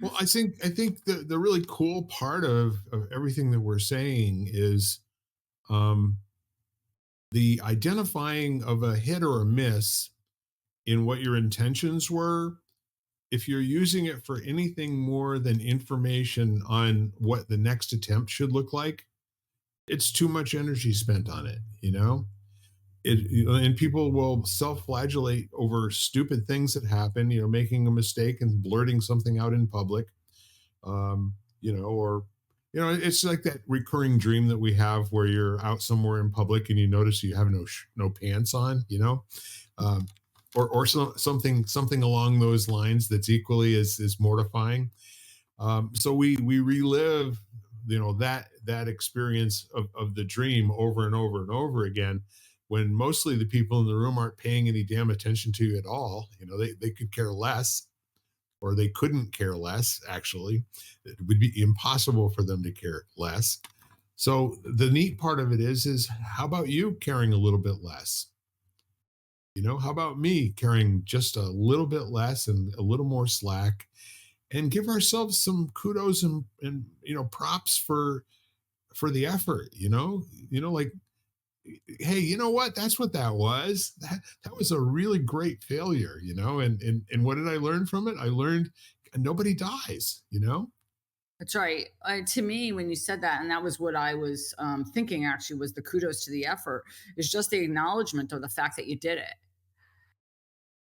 Well, I think the really cool part of everything that we're saying is um, the identifying of a hit or a miss in what your intentions were. If you're using it for anything more than information on what the next attempt should look like, it's too much energy spent on it, and people will self-flagellate over stupid things that happen, making a mistake and blurting something out in public, or it's like that recurring dream that we have where you're out somewhere in public and you notice you have no pants on, um, or something along those lines that's equally as mortifying. So we relive, that experience of the dream over and over and over again, when mostly the people in the room aren't paying any damn attention to you at all. They could care less, or they couldn't care less. Actually, it would be impossible for them to care less. So the neat part of it is how about you caring a little bit less? How about me caring just a little bit less and a little more slack, and give ourselves some kudos and props for the effort, like, hey, you know what? That's what that was. That was a really great failure, and what did I learn from it? I learned nobody dies. That's right. To me, when you said that, and that was what I was thinking actually, was the kudos to the effort, is just the acknowledgement of the fact that you did it.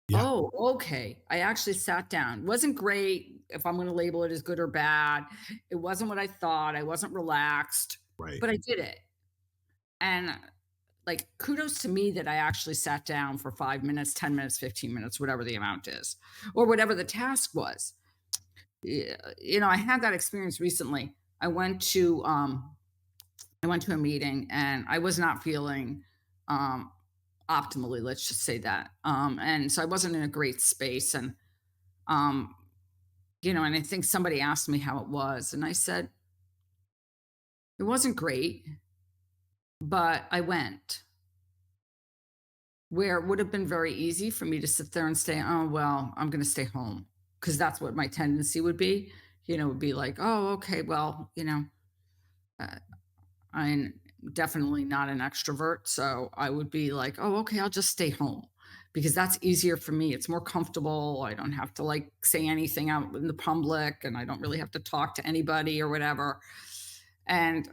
Yeah, Oh, okay. I actually sat down. Wasn't great, if I'm going to label it as good or bad. It wasn't what I thought. I wasn't relaxed, right, but I did it. And like, kudos to me that I actually sat down for 5 minutes, 10 minutes, 15 minutes, whatever the amount is, or whatever the task was. Yeah, I had that experience recently. I went to a meeting and I was not feeling um optimally, let's just say that. And so I wasn't in a great space. And um, and I think somebody asked me how it was, and I said, it wasn't great, but I went. Where it would have been very easy for me to sit there and say, oh, well, I'm going to stay home. Because that's what my tendency would be. Would be like, oh, okay, well, uh, I'm definitely not an extrovert. So I would be like, oh, okay, I'll just stay home because that's easier for me. It's more comfortable. I don't have to like say anything out in the public, and I don't really have to talk to anybody or whatever. And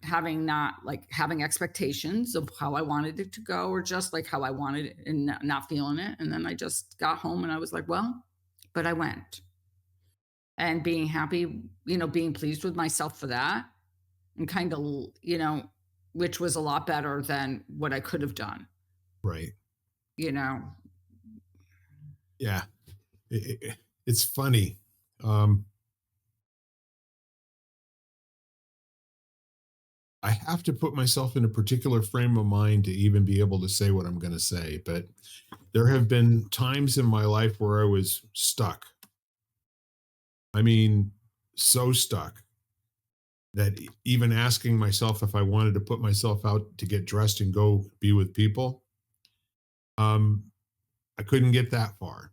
having expectations of how I wanted it to go, or just like how I wanted it, and not feeling it. And then I just got home and I was like, well, but I went, and being happy, being pleased with myself for that, and kind of, which was a lot better than what I could have done, right. you know. Yeah, it's funny. Um, I have to put myself in a particular frame of mind to even be able to say what I'm going to say. But there have been times in my life where I was stuck. I mean, so stuck that even asking myself if I wanted to put myself out to get dressed and go be with people, um, I couldn't get that far.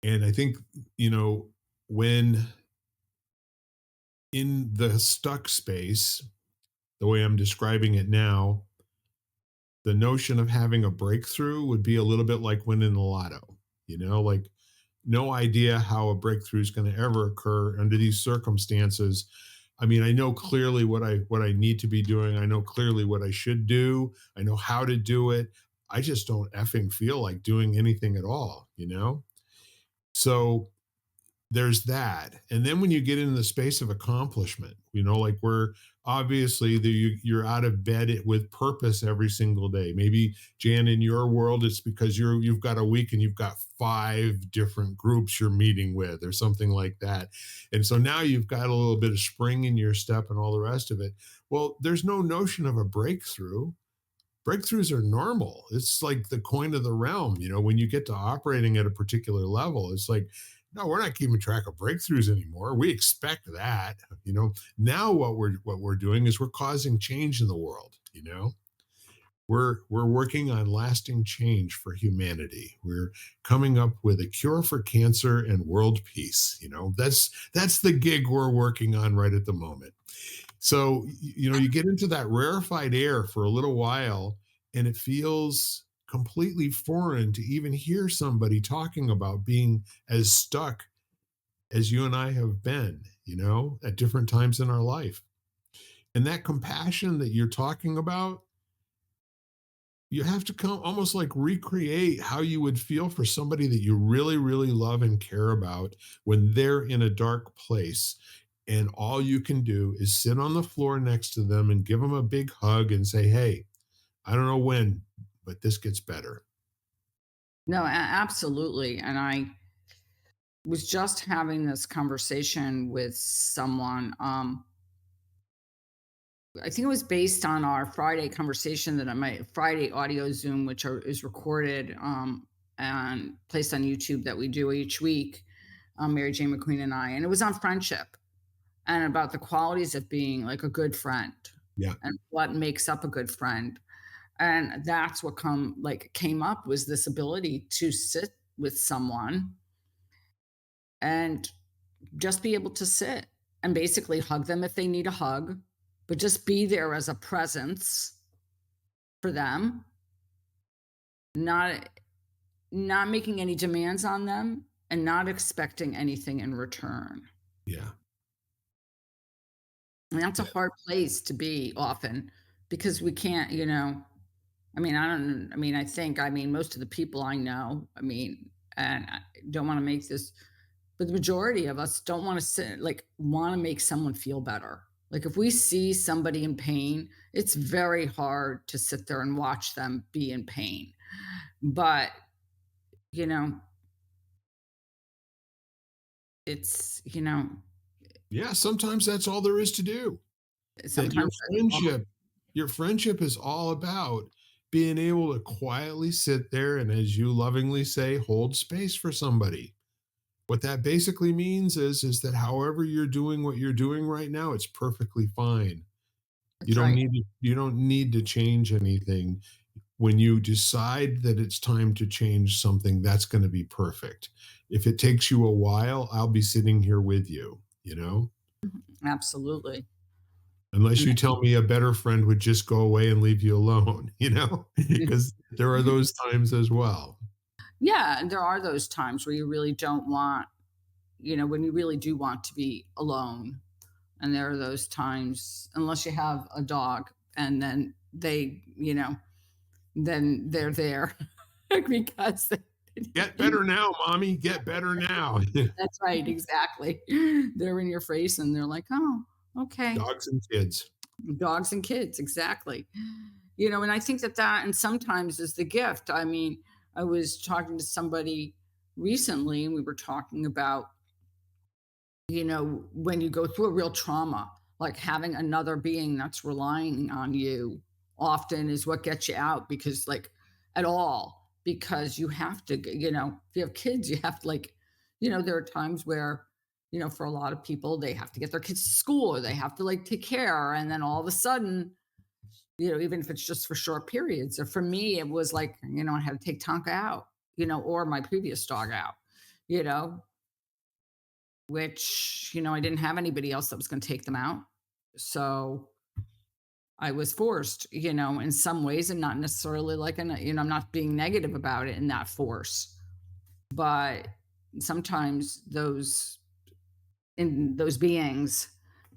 And I think, when in the stuck space, the way I'm describing it now, the notion of having a breakthrough would be a little bit like winning the lotto, like no idea how a breakthrough is going to ever occur under these circumstances. I mean, I know clearly what I need to be doing. I know clearly what I should do. I know how to do it. I just don't effing feel like doing anything at all, you know? So there's that. And then when you get into the space of accomplishment, like where obviously you're out of bed with purpose every single day. Maybe Jan, in your world, it's because you've got a week and you've got 5 different groups you're meeting with or something like that. And so now you've got a little bit of spring in your step and all the rest of it. Well, there's no notion of a breakthrough. Breakthroughs are normal. It's like the coin of the realm. When you get to operating at a particular level, it's like, no, we're not keeping track of breakthroughs anymore. We expect that. Now what we're doing is we're causing change in the world. We're working on lasting change for humanity. We're coming up with a cure for cancer and world peace. That's the gig we're working on right at the moment. So, you get into that rarefied air for a little while, and it feels completely foreign to even hear somebody talking about being as stuck as you and I have been, at different times in our life. And that compassion that you're talking about, you have to come almost like recreate how you would feel for somebody that you really, really love and care about when they're in a dark place. And all you can do is sit on the floor next to them and give them a big hug and say, hey, I don't know when, but this gets better. No, absolutely. And I was just having this conversation with someone. I think it was based on our Friday conversation that I my Friday audio Zoom, which is recorded and placed on YouTube that we do each week, Mary Jane McQueen and I. And it was on friendship and about the qualities of being like a good friend Yeah. and what makes up a good friend. And that's what came up was this ability to sit with someone and just be able to sit and basically hug them if they need a hug, but just be there as a presence for them, not not making any demands on them and not expecting anything in return. Yeah. And that's a Yeah. hard place to be often because we can't, I mean, most of the people I know, and I don't want to make this, but the majority of us don't want to sit, like, want to make someone feel better. Like, if we see somebody in pain, it's very hard to sit there and watch them be in pain. But, you know, it's, Yeah. Sometimes that's all there is to do. That sometimes that's all. your friendship is all about being able to quietly sit there and, as you lovingly say, hold space for somebody. What that basically means is that however you're doing what you're doing right now, it's perfectly fine. That's right. You don't need to change anything. When you decide that it's time to change something, that's going to be perfect. If it takes you a while, I'll be sitting here with you. Absolutely. Unless And you tell me a better friend would just go away and leave you alone, because there are those times as well. yeah, and there are those times where you really don't want, when you really do want to be alone. And there are those times, unless you have a dog, and then then they're there because Get better now, mommy. Get better now. that's right, exactly. They're in your face and they're like, oh, okay. Dogs and kids. Dogs and kids, exactly. And I think that and sometimes is the gift. I mean, I was talking to somebody recently and we were talking about, when you go through a real trauma, like having another being that's relying on you often is what gets you out because, like, at all, because you have to, if you have kids, you have to, like, there are times where, for a lot of people, they have to get their kids to school or they have to, like, take care. And then all of a sudden, even if it's just for short periods, or for me, it was like, I had to take Tonka out, or my previous dog out, you know, which, I didn't have anybody else that was going to take them out. So I was forced, in some ways, and not necessarily like, I'm not being negative about it in that force, but sometimes those beings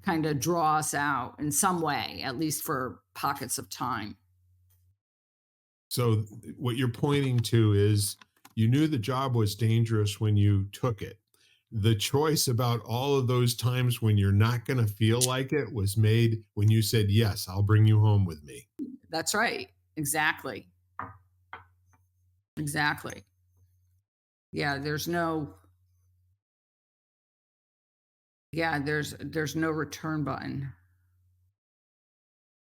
kind of draw us out in some way, at least for pockets of time. So what you're pointing to is you knew the job was dangerous when you took it. The choice about all of those times when you're not going to feel like it was made when you said, "Yes, I'll bring you home with me." That's right. Exactly. Exactly. Yeah, there's no return button.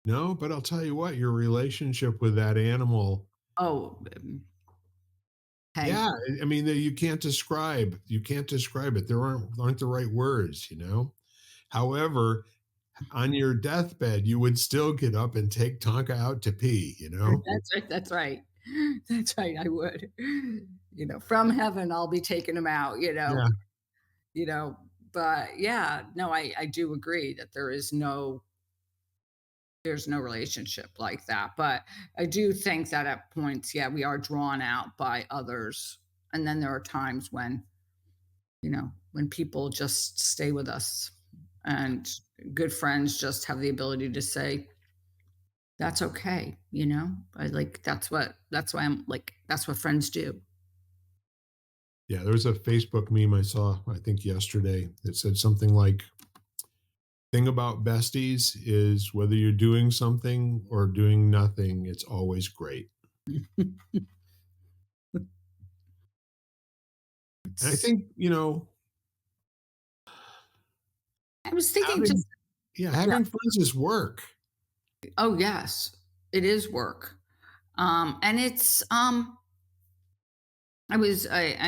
No, but I'll tell you what, your relationship with that animal, Oh, yeah, hey, I mean, you can't describe it. There aren't the right words, you know? However, on your deathbed, you would still get up and take Tonka out to pee, you know? that's right. That's right. That's right. I would. From heaven, I'll be taking him out. Yeah. You know. But yeah, no, I do agree that there's no relationship like that. But I do think that at points, yeah, we are drawn out by others, and then there are times when people just stay with us, and good friends just have the ability to say, that's okay, I like that's why I'm like, that's what friends do. Yeah, there was a Facebook meme I saw, I think yesterday, that said something like, "Thing about besties is whether you're doing something or doing nothing, it's always great." And I It's think, I was thinking having just yeah, yeah. having friends is work. Oh, yes. It is work. And it's I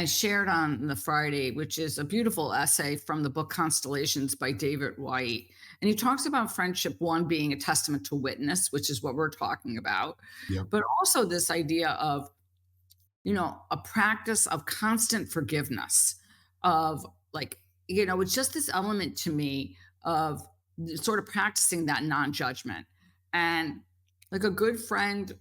shared on the Friday, which is a beautiful essay from the book Constellations by David White. And he talks about friendship, one being a testament to witness, which is what we're talking about, Yep. but also this idea of, a practice of constant forgiveness, of like, it's just this element to me of sort of practicing that non-judgment. And like a good friend,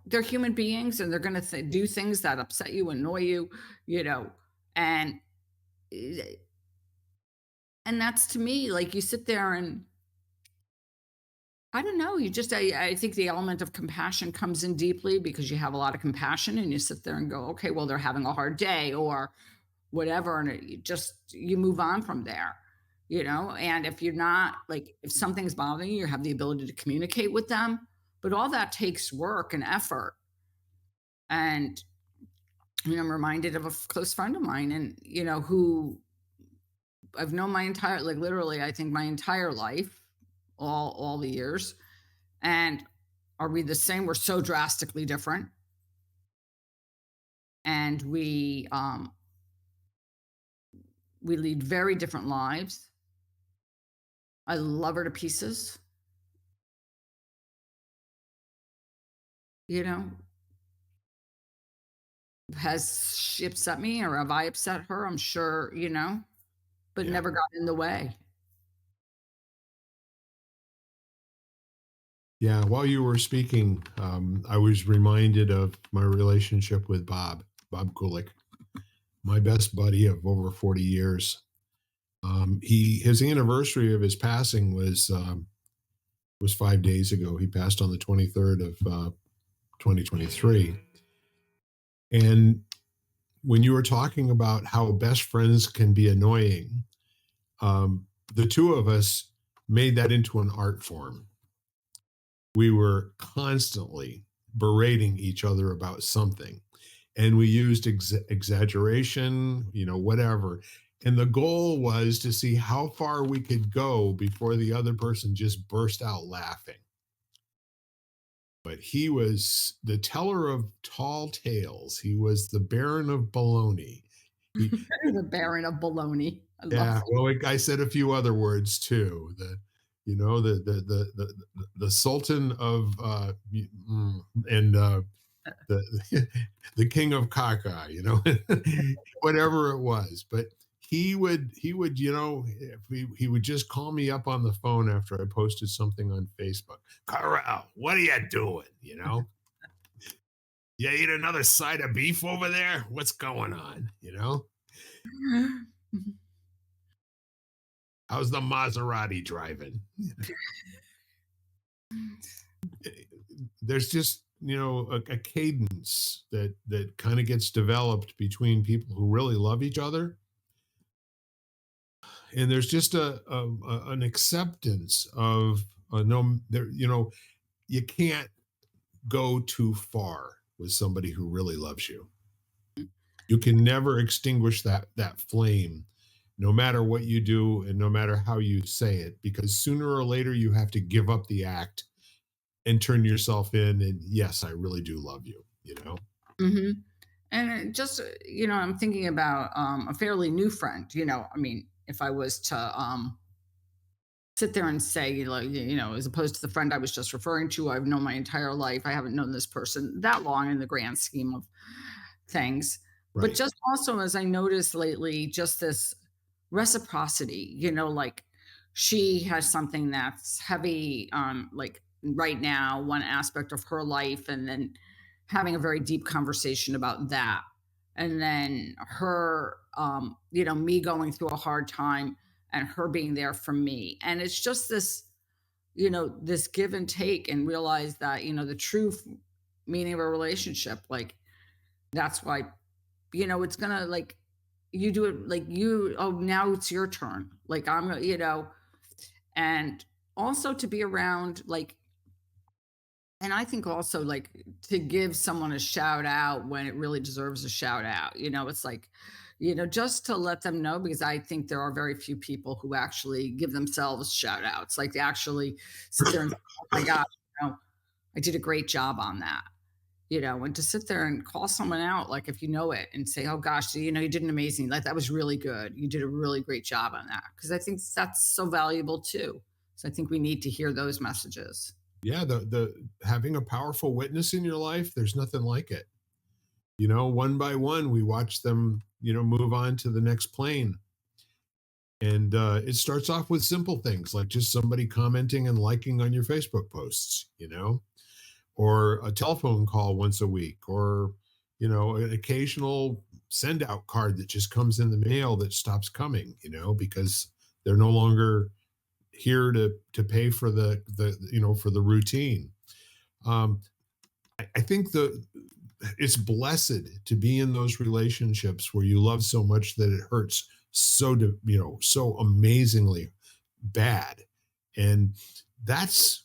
they're human beings and they're going to do things that upset you, annoy you, you know, and eh, and that's to me like you sit there and I don't know, I think the element of compassion comes in deeply because you have a lot of compassion and you sit there and go, okay, well, they're having a hard day or whatever, and you move on from there. And if you're not like, if something's bothering you, you have the ability to communicate with them, but all that takes work and effort. And I'm reminded of a close friend of mine, and who I've known my entire, like literally, I think my entire life, all the years. And are we the same? We're so drastically different, and we lead very different lives. I love her to pieces. You know, has she upset me or have I upset her? I'm sure, but Yeah. never got in the way. Yeah. While you were speaking, I was reminded of my relationship with Bob Kulik, my best buddy of over 40 years. His anniversary of his passing was 5 days ago. He passed on the 23rd of 2023. And when you were talking about how best friends can be annoying, the two of us made that into an art form. We were constantly berating each other about something, and we used exaggeration, whatever. And the goal was to see how far we could go before the other person just burst out laughing. But he was the teller of tall tales. He was the Baron of Baloney. He, The Baron of Baloney. I love yeah. that. Well, I said a few other words too. The Sultan of and the the King of Kaka. Whatever it was. But he would he would just call me up on the phone after I posted something on Facebook. Correll, what are you doing? You eat another side of beef over there? What's going on? How's the Maserati driving? There's just, a cadence that kind of gets developed between people who really love each other, and there's just an acceptance of no there you can't go too far with somebody who really loves you. You can never extinguish that flame, no matter what you do and no matter how you say it, because sooner or later you have to give up the act and turn yourself in, and yes, I really do love you. Hmm. And it just, I'm thinking about a fairly new friend. I mean, if I was to sit there and say, as opposed to the friend I was just referring to, I've known my entire life. I haven't known this person that long in the grand scheme of things. But Right. just also, as I noticed lately, just this reciprocity, like she has something that's heavy on, like right now, one aspect of her life, and then having a very deep conversation about that. And then her, me going through a hard time and her being there for me. And it's just this, this give and take, and realize that, the true meaning of a relationship, like that's why, it's gonna like you do it like oh, now it's your turn. Like I'm gonna, and also to be around, like, and I think also like to give someone a shout out when it really deserves a shout out. It's like, just to let them know, because I think there are very few people who actually give themselves shout outs. Like they actually sit there and say, oh my gosh, I did a great job on that. And to sit there and call someone out, like if you know it, and say, oh gosh, you did an amazing, like that was really good. You did a really great job on that. Cause I think that's so valuable too. So I think we need to hear those messages. Yeah, the having a powerful witness in your life, there's nothing like it. One by one, we watch them, move on to the next plane. And it starts off with simple things like just somebody commenting and liking on your Facebook posts, or a telephone call once a week, or, an occasional send out card that just comes in the mail that stops coming, because they're no longer here to pay for for the routine. Um, I think it's blessed to be in those relationships where you love so much that it hurts so amazingly bad. And that's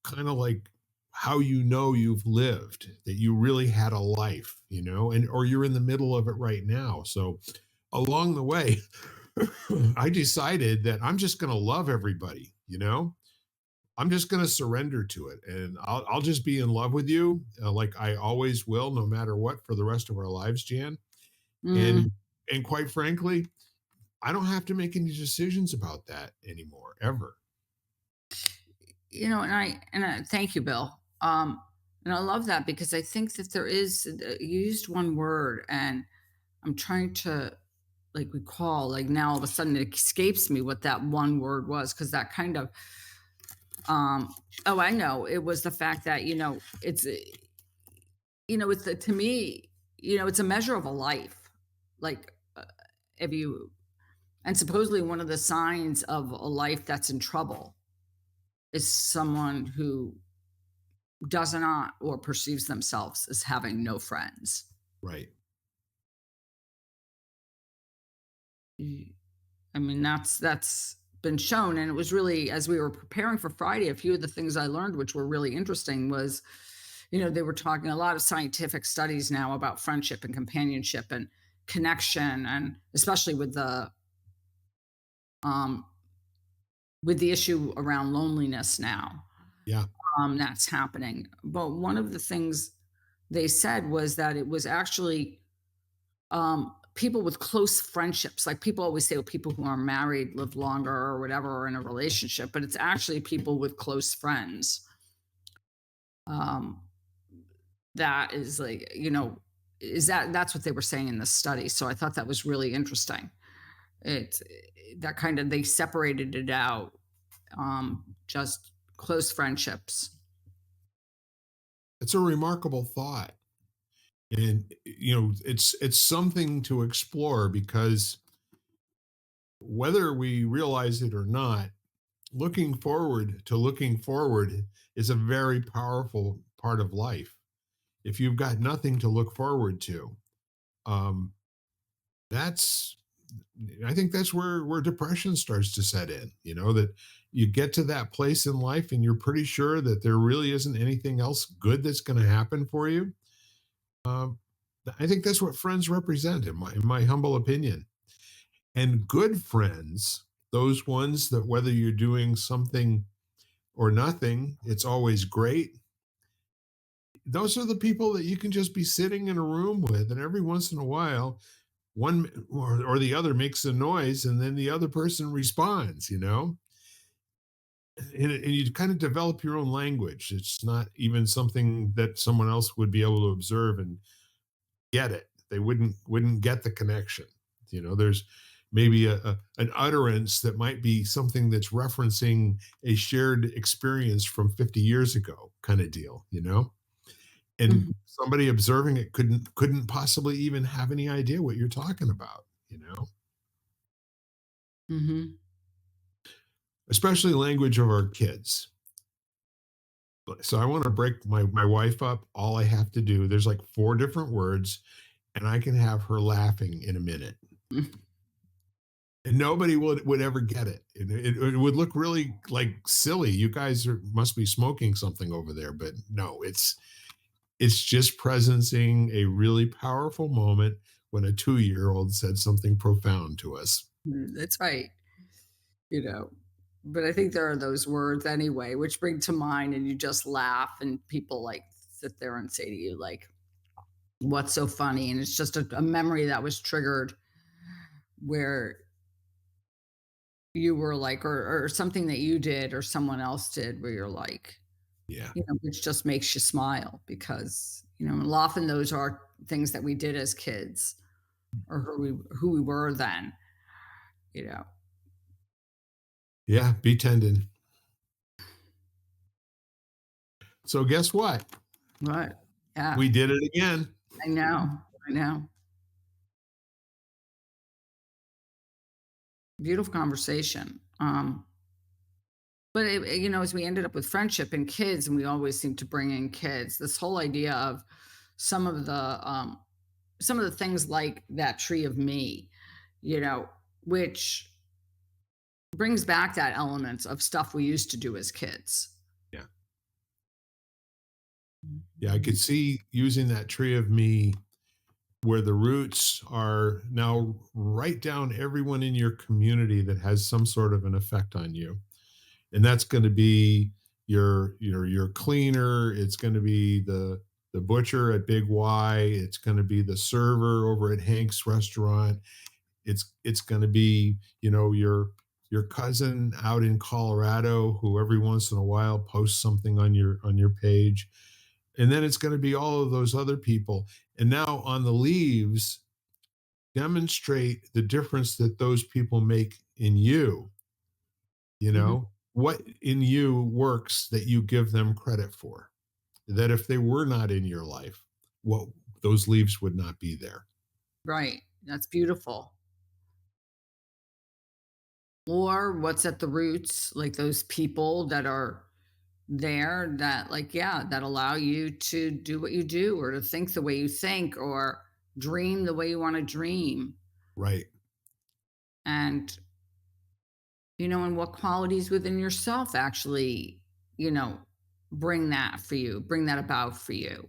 kind of like how you've lived, that you really had a life, and or you're in the middle of it right now. So along the way, I decided that I'm just going to love everybody. I'm just going to surrender to it, and I'll just be in love with you, like I always will, no matter what, for the rest of our lives, Jan. Mm, And quite frankly, I don't have to make any decisions about that anymore, ever. and I thank you, Bill. And I love that, because I think that there is, you used one word, and I'm trying to like recall, like now all of a sudden it escapes me what that one word was, because that kind of, oh, I know, it was the fact that, it's, it's to me, it's a measure of a life. Like, if you, and supposedly one of the signs of a life that's in trouble is someone who does not or perceives themselves as having no friends. Right. I mean, that's been shown, and it was really, as we were preparing for Friday, a few of the things I learned, which were really interesting, was, they were talking a lot of scientific studies now about friendship and companionship and connection, and especially um with the issue around loneliness now, Yeah. that's happening. But one of the things they said was that it was actually people with close friendships. Like people always say, well, people who are married live longer or whatever, or in a relationship, but it's actually people with close friends. Um, that is like, is that's what they were saying in the study. So I thought that was really interesting. It's that kind of, they separated it out, just close friendships. It's a remarkable thought. And it's something to explore, because whether we realize it or not, looking forward is a very powerful part of life. If you've got nothing to look forward to, um, that's I think that's where depression starts to set in. You know that you get to that place in life and you're pretty sure that there really isn't anything else good that's going to happen for you. Um, I think that's what friends represent, in my humble opinion. And good friends, those ones that whether you're doing something or nothing, it's always great. Those are the people that you can just be sitting in a room with, and every once in a while, one or the other makes a noise, and then the other person responds. And you kind of develop your own language. It's not even something that someone else would be able to observe and get it. They wouldn't get the connection. There's maybe an utterance that might be something that's referencing a shared experience from 50 years ago, kind of deal. And Mhm. somebody observing it couldn't possibly even have any idea what you're talking about. Mhm. Especially language of our kids. So I want to break my wife up. All I have to do, there's like four different words, and I can have her laughing in a minute. Mhm. And nobody would ever get it. It would look really like silly. You guys must be smoking something over there, but no, it's just presencing a really powerful moment when a 2-year-old said something profound to us. That's right. You know, but I think there are those words anyway, which bring to mind, and you just laugh, and people like sit there and say to you, like, what's so funny? And it's just a memory that was triggered where you were like, or something that you did or someone else did where you're like, Yeah. which just makes you smile because, and often those are things that we did as kids or who we were then, you know. Yeah. Be tendon. So guess what? What? Yeah, We did it again. I know. I know. Beautiful conversation. But as we ended up with friendship and kids, and we always seem to bring in kids, this whole idea of some of the um, some of the things like that tree of me, which brings back that element of stuff we used to do as kids. Yeah. Yeah. I could see using that tree of me where the roots are now write down everyone in your community that has some sort of an effect on you. And that's going to be your cleaner, it's going to be the butcher at Big Y, it's going to be the server over at Hank's restaurant, it's going to be your cousin out in Colorado who every once in a while posts something on your page, and then it's going to be all of those other people. And now on the leaves, demonstrate the difference that those people make in you. Mhm. What in you works that you give them credit for, that if they were not in your life, what those leaves would not be there. Right. That's beautiful. Or what's at the roots, like those people that are there that, like, yeah, that allow you to do what you do or to think the way you think or dream the way you want to dream. Right. And, and what qualities within yourself actually, you know, bring that about for you.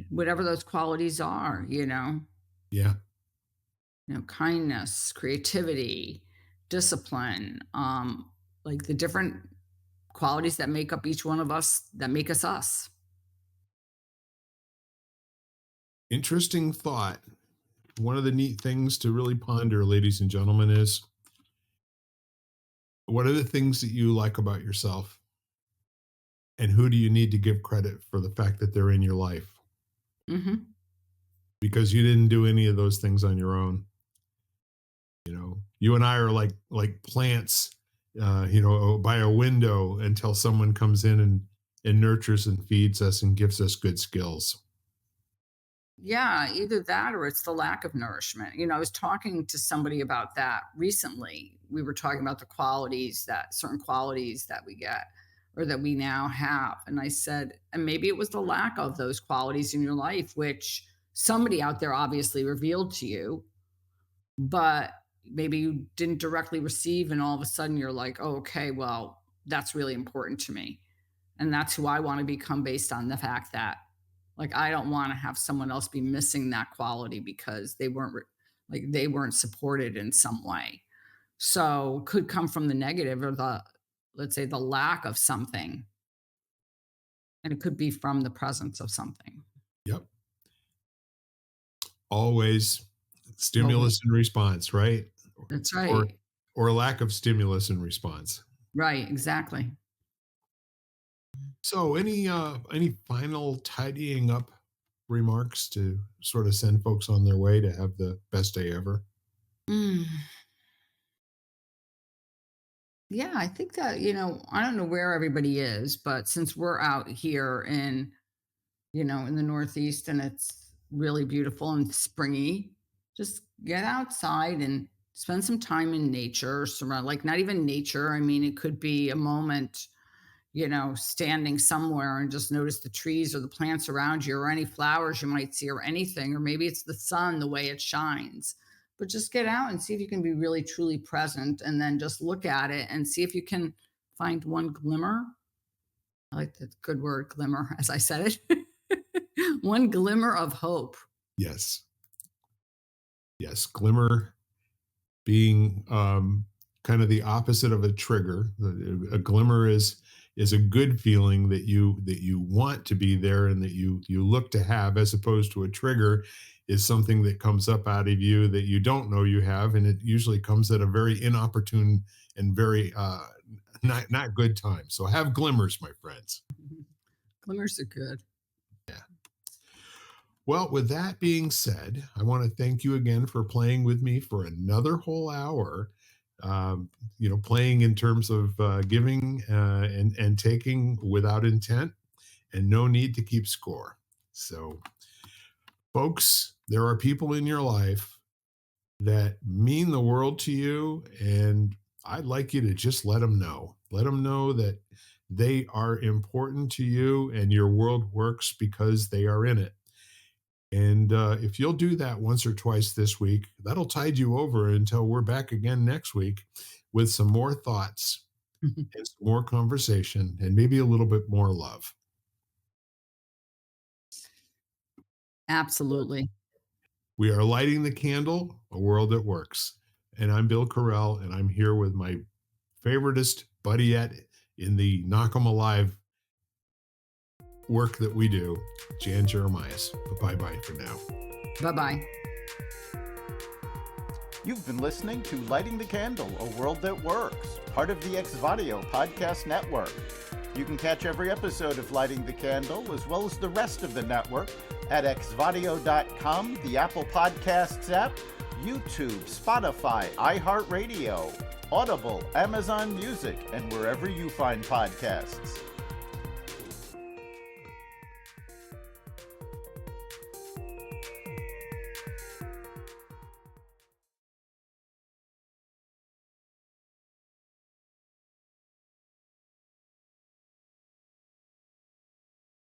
Whatever those qualities are, Yeah. kindness, creativity, discipline, like the different qualities that make up each one of us that make us us. Interesting thought. One of the neat things to really ponder, ladies and gentlemen, is what are the things that you like about yourself? And who do you need to give credit for the fact that they're in your life? Hmm. Because you didn't do any of those things on your own. You and I are like plants, by a window until someone comes in and nurtures and feeds us and gives us good skills. Yeah, either that or it's the lack of nourishment. I was talking to somebody about that recently. We were talking about the qualities that certain qualities that we get or that we now have. And I said, and maybe it was the lack of those qualities in your life, which somebody out there obviously revealed to you, but maybe you didn't directly receive. And all of a sudden you're like, oh, okay, well, that's really important to me. And that's who I want to become based on the fact that, like, I don't want to have someone else be missing that quality because they weren't supported in some way. So could come from the negative or let's say the lack of something, and it could be from the presence of something. Yep. Always Always. stimulus and response, right? That's Or right. or lack of stimulus and response. Right. Exactly. So any final tidying up remarks to sort of send folks on their way to have the best day ever? Mm. Yeah, I think that, I don't know where everybody is, but since we're out here in the Northeast and it's really beautiful and springy, just get outside and spend some time in nature, surround like not even nature. I mean, it could be a moment, standing somewhere and just notice the trees or the plants around you or any flowers you might see or anything, or maybe it's the sun, the way it shines. But just get out and see if you can be really truly present and then just look at it and see if you can find one glimmer. I like the good word glimmer as I said it. One glimmer of hope. Yes. Yes. Glimmer being kind of the opposite of a trigger. A glimmer is a good feeling that you want to be there and that you look to have, as opposed to a trigger is something that comes up out of you that you don't know you have, and it usually comes at a very inopportune and very not good time. So have glimmers, my friends. Glimmers are good. Yeah. Well, with that being said, I want to thank you again for playing with me for another whole hour. Playing in terms of giving and taking without intent, and no need to keep score. So, folks, there are people in your life that mean the world to you, and I'd like you to just let them know. Let them know that they are important to you, and your world works because they are in it. And if you'll do that once or twice this week, that'll tide you over until we're back again next week with some more thoughts and some more conversation and maybe a little bit more love. Absolutely. We are lighting the candle, a world that works. And I'm Bill Correll, and I'm here with my favoritist buddy yet in the Knock 'em Alive work that we do, Jan Jeremias. Bye-bye for now. Bye-bye. You've been listening to Lighting the Candle, a world that works, part of the Xvadio podcast network. You can catch every episode of Lighting the Candle, as well as the rest of the network, at xvadio.com, the Apple Podcasts app, YouTube, Spotify, iHeartRadio, Audible, Amazon Music, and wherever you find podcasts.